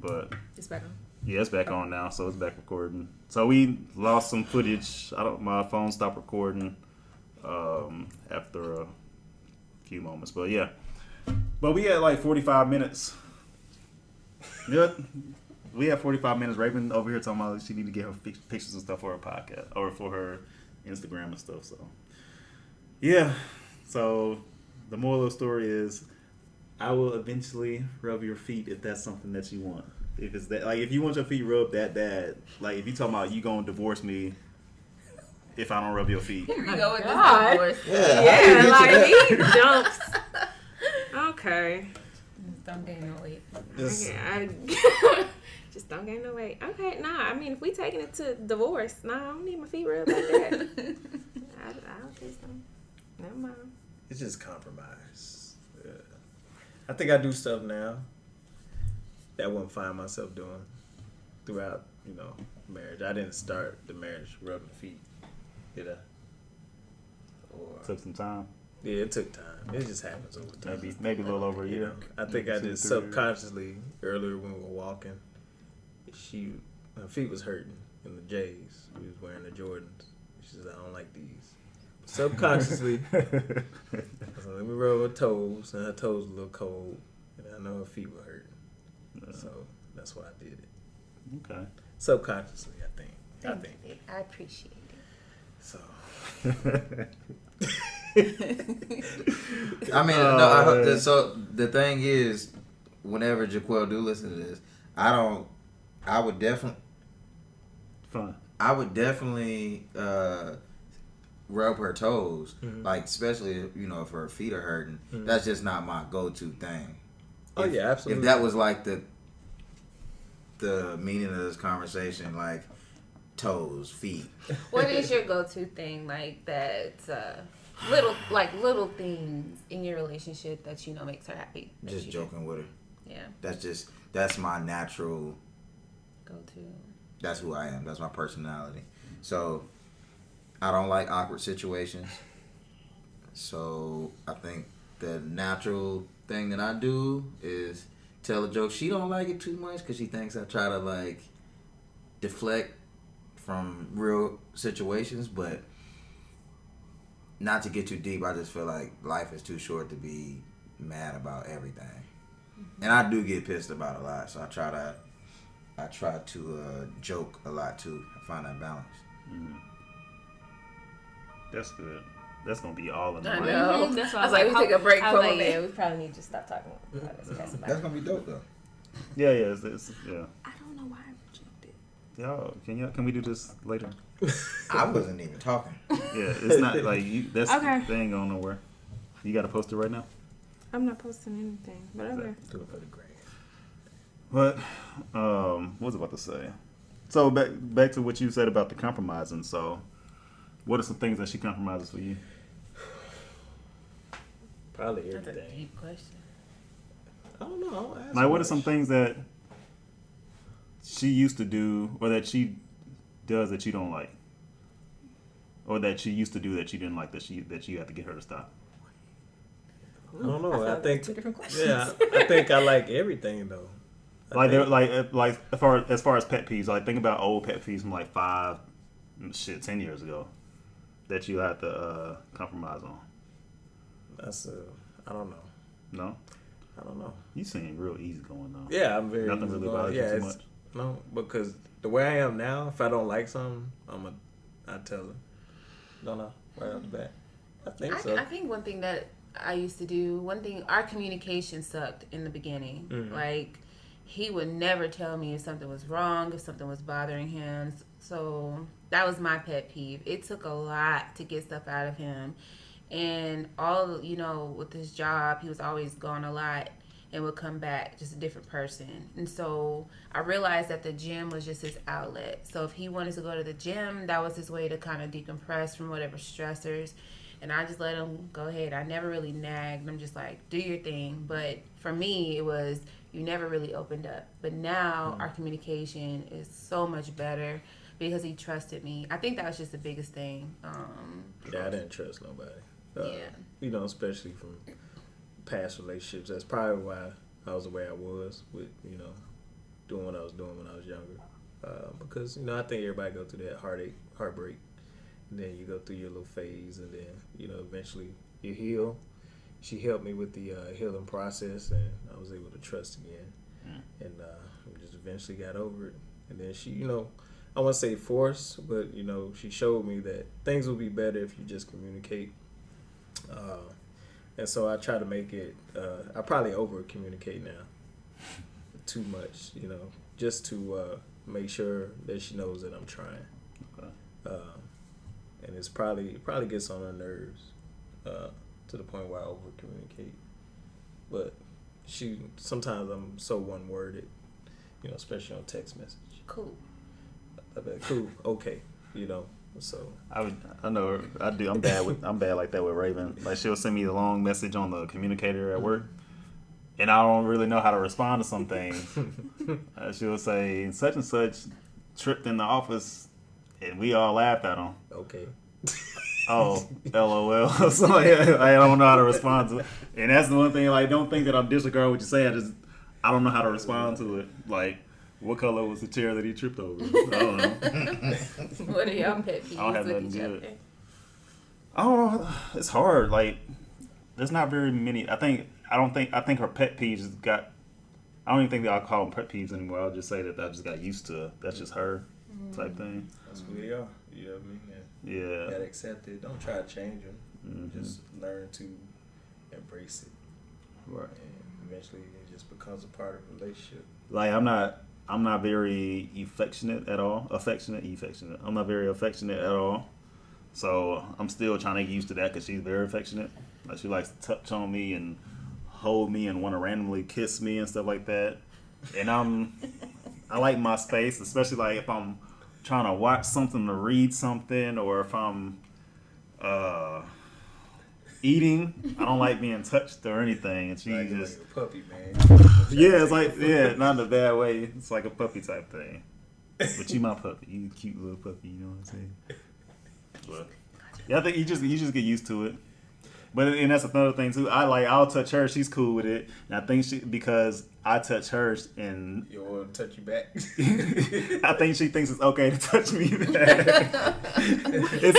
but. It's back on. Yeah, it's back on now, so it's back recording. So we lost some footage. My phone stopped recording after a few moments, but yeah. But we had like 45 minutes. Yeah, we had 45 minutes. Raven over here talking about she need to get her pictures and stuff for her podcast or for her Instagram and stuff. So yeah. So the moral of the story is, I will eventually rub your feet if that's something that you want. If it's that, like, if you want your feet rubbed that bad, like, if you talking about you gonna divorce me if I don't rub your feet. Here we go with God. this divorce. Yeah, like he jumps. Okay. Just don't gain no weight. Just, Just don't gain no weight. Okay, nah. I mean, if we taking it to divorce, nah, I don't need my feet rubbed like that. I don't think so. Never mind. it's just compromise. Yeah. I think I do stuff now that I wouldn't find myself doing throughout, marriage. I didn't start the marriage rubbing feet, Or, Took some time. yeah, it took time. It just happens over time. Maybe a little over a year. I think I just 2 3 years. subconsciously earlier when we were walking, her feet was hurting in the J's. We was wearing the Jordans. She said, "I don't like these." Subconsciously, I said, "Let me rub her toes," and her toes were a little cold, and I know her feet were hurting. So that's why I did it. Okay. Subconsciously, I think. I appreciate it. So. I mean, no. I hope that, so the thing is, whenever Jaquel do listen to this, I would definitely Fun. rub her toes, like especially if her feet are hurting. That's just not my go-to thing. Oh yeah, absolutely. If that was like the meaning of this conversation, like toes, feet. What is your go-to thing like that? Little things in your relationship that makes her happy. Just joking with her. Yeah. That's my natural. Go-to. That's who I am. That's my personality. So I don't like awkward situations. So I think the natural thing that I do is tell a joke. She don't like it too much because she thinks I try to like deflect from real situations, but not to get too deep. I just feel like life is too short to be mad about everything, and I do get pissed about a lot. So I try to joke a lot too. I find that balance. That's good. That's gonna be all in the I mic. know. That's why I was like, we take a break I for was a like, minute. yeah, we probably need to stop talking about this. Pass it back. That's gonna be dope though. Yeah. It's yeah. I don't know why I rejected. Y'all, can we do this later? I wasn't even talking. Yeah, it's not like you. That's Okay. They ain't going nowhere. You got to post it right now. I'm not posting anything, but okay. Do it for the gram. But what was I about to say? So back to what you said about the compromising. So, what are some things that she compromises for you? Probably That's a everything. deep question. I don't know. I don't ask Like, what are much. some things that she used to do, or that she does that you don't like, or that she used to do that you didn't like, that you have to get her to stop? I don't know. I think. two different questions. Yeah, I think I like everything though. Like as far as pet peeves, like think about old pet peeves from like 10 years ago that you had to compromise on. That's I don't know. No, I don't know. you seem real easy going though. Yeah, I'm very. Nothing really bothers you too it's- much. No, because the way I am now, if I don't like something, I tell her. Don't know right off the bat. I think so. I think one thing that I used to do, our communication sucked in the beginning. Mm-hmm. Like, he would never tell me if something was wrong, if something was bothering him. So that was my pet peeve. It took a lot to get stuff out of him. And with his job, he was always gone a lot and would come back just a different person. And so I realized that the gym was just his outlet. So if he wanted to go to the gym, that was his way to kind of decompress from whatever stressors. And I just let him go ahead. I never really nagged. I'm just like, do your thing. But for me, it was, you never really opened up. But now our communication is so much better because he trusted me. I think that was just the biggest thing. Yeah, I didn't trust nobody. Yeah. Especially from past relationships. That's probably why I was the way I was with, doing what I was doing when I was younger. Because, I think everybody go through that heartbreak. And then you go through your little phase, and then, eventually you heal. She helped me with the healing process, and I was able to trust again. And we just eventually got over it. And then she, I won't say force, but, she showed me that things will be better if you just communicate. And so I try to make it, I probably over-communicate now too much, just to make sure that she knows that I'm trying. Okay. and it probably gets on her nerves to the point where I over communicate. But sometimes I'm so one worded, especially on text message. Cool. I bet cool, okay, So I know her. I do. I'm bad like that with Raven. Like she'll send me a long message on the communicator at work, and I don't really know how to respond to some things. She'll say such and such tripped in the office, and we all laughed at him. okay. Oh, LOL. So I don't know how to respond to it, and that's the one thing. Like, don't think that I'm disregarding what you say. I don't know how to respond to it. Like, what color was the chair that he tripped over? I don't know. What are y'all pet peeves I don't have with nothing each good. other? I don't know. It's hard. Like, there's not very many. I think her pet peeves has got. I don't even think that I'll call them pet peeves anymore. I'll just say that I just got used to. That's just her type thing. That's who they are. You know what I mean? Yeah. You gotta accept it. Don't try to change them. Mm-hmm. Just learn to embrace it. Right. And eventually it just becomes a part of the relationship. Like, I'm not very affectionate at all. Affectionate. I'm not very affectionate at all. So I'm still trying to get used to that because she's very affectionate. Like, she likes to touch on me and hold me and want to randomly kiss me and stuff like that. And I like my space, especially like if I'm trying to watch something or read something, or if I'm eating. I don't like being touched or anything. And she Like just a puppy, man. yeah, it's like not in a bad way. It's like a puppy type thing. But you my puppy. You a cute little puppy. You know what I'm saying? But yeah, I think you just get used to it. But and that's another thing too. I'll touch her. She's cool with it. And I think because I touch her and You want to touch you back? I think she thinks it's okay to touch me back. It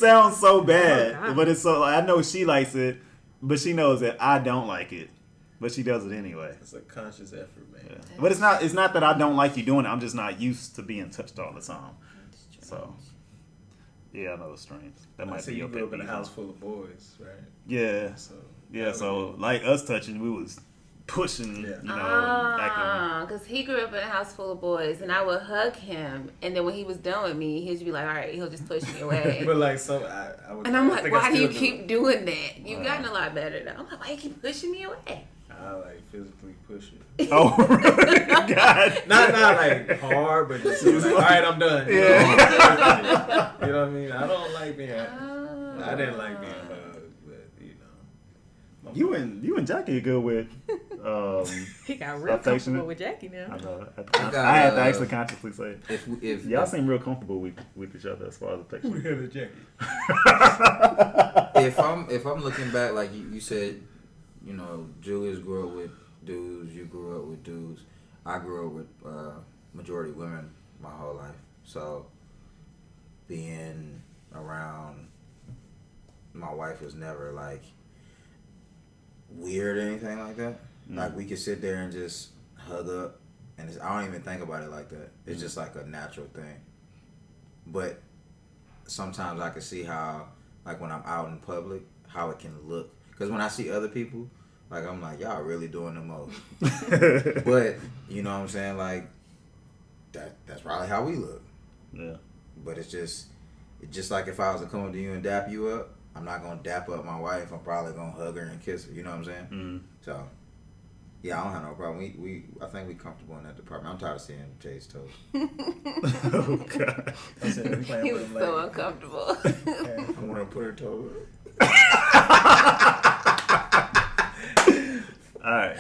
sounds so bad, but it's so I know she likes it, but she knows that I don't like it, but she does it anyway. It's a conscious effort, man. Yeah. But it's not that I don't like you doing it. I'm just not used to being touched all the time. So yeah, I know it's strange. That might be you your grew pet up in a peeve. house full of boys, right? Yeah. So like us touching, we was pushing, acting. Because he grew up in a house full of boys, and I would hug him, and then when he was done with me, he'd be like, all right, he'll just push me away. But like and I'm like, why do you keep doing that? You've gotten a lot better now. I'm like, why you keep pushing me away? I like physically push it. Oh, God. Not like hard, but just like, all right, I'm done. Yeah. You know what I mean? I don't like being. I didn't like being hugged, but You and Jackie are good with. He got real comfortable with Jackie now. I know. I had to actually consciously say it. If Y'all seem real comfortable with each other as far as affection. we had a Jackie. if I'm looking back, like you said, Julius grew up with dudes, you grew up with dudes. I grew up with majority women my whole life. So being around my wife was never like weird or anything like that. Like we could sit there and just hug up, and I don't even think about it like that. It's just like a natural thing. But sometimes I can see how, like when I'm out in public, how it can look. Because when I see other people, like I'm like, y'all really doing the most. But you know what I'm saying? Like that's probably how we look. Yeah. But it's just like if I was to come up to you and dap you up, I'm not gonna dap up my wife. I'm probably gonna hug her and kiss her. You know what I'm saying? Mm. So yeah, I don't have no problem. I think we comfortable in that department. I'm tired of seeing Jay's toes. Oh, God. I said, we playing He with was him so later. uncomfortable. I want to put her toes. All right.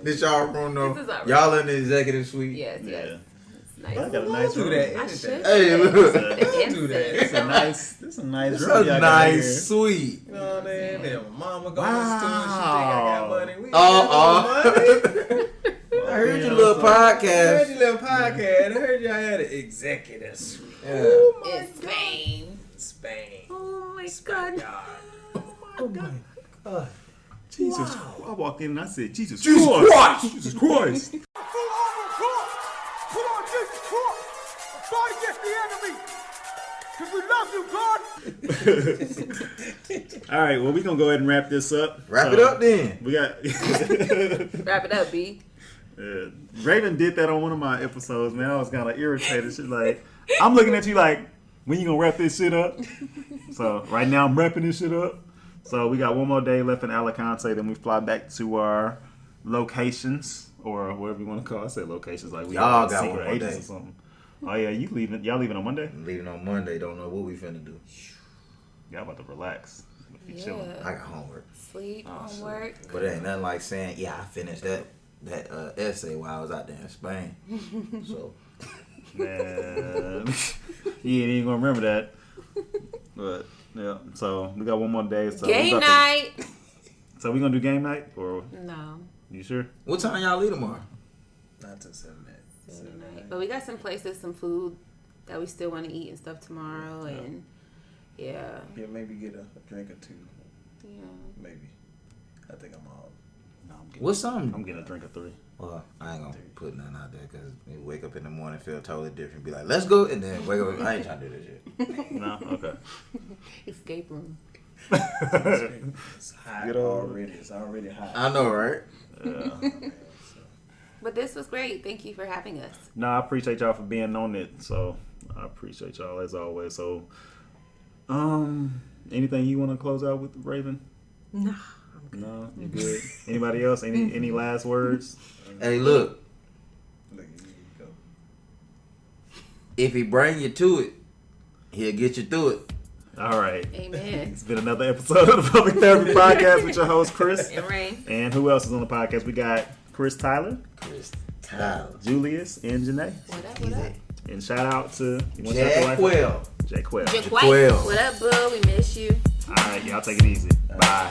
This y'all room though. This is our Y'all in the executive suite. Yes. Yeah. It's nice. I got a nice Do room. that. I should. Hey, look. Do that. It's a nice It's room. a y'all got nice suite. You know what I mean? Then my mama goes to store, she think I got money. We ain't Oh, got no money. I heard your little I heard podcast. your little podcast. I heard y'all had an executive suite. Yeah. In Spain. Spain. Oh my Spain. God. Oh my God. Jesus. I walked in and I said, Jesus Jesus Christ. Jesus Christ. Put on Jesus Christ. Fight against the enemy. Because we love you, God. All right, well, we're going to go ahead and wrap this up. Wrap it up then. We got... Wrap it up, B. Raven did that on one of my episodes, man. I was kind of irritated. She's like, I'm looking at you like, when you gonna wrap this shit up? So right now I'm wrapping this shit up. So we got one more day left in Alicante, then we fly back to our locations or whatever you want to call it. I say locations like we Y'all have got secret one more agents day. or something. Oh yeah, y'all leaving on Monday? I'm leaving on Monday. Don't know what we finna do. Y'all about to relax. Be Yeah. chilling. I got homework. Sleep, homework. But it ain't nothing like saying, yeah, I finished that essay while I was out there in Spain. So Man, you ain't even gonna remember that. But yeah, so we got one more day. So Game night. So we gonna do game night or No. you sure? what time y'all leave tomorrow? Not till 7 Night. But we got some places, some food that we still want to eat and stuff tomorrow, and yeah. Yeah, maybe get a drink or two. Yeah. Maybe. I think I'm all. No, What's something? I'm getting a drink of 3. Well, I ain't gonna put nothing out there because you wake up in the morning, feel totally different. Be like, let's go, and then wake up. I ain't trying to do this shit. No, okay. Escape room. It's hot Get over already. It's already hot. I know, right? Yeah. But this was great. Thank you for having us. No, I appreciate y'all for being on it. So I appreciate y'all as always. So, anything you want to close out with, Raven? No. No, you good. Anybody else? Any last words? Hey, look, Look, here you go. if he bring you to it, he'll get you through it. All right. Amen. It's been another episode of the Public Therapy Podcast with your host Chris. And Ray. And who else is on the podcast? We got Chris Tyler, Chris Tyler. Julius, and Janae. What up? What up? And shout out to you want to shout out Jack to Quill. Jack Quill. Jack Jaquel. White. What up, boo? We miss you. All right, y'all take it easy. Bye.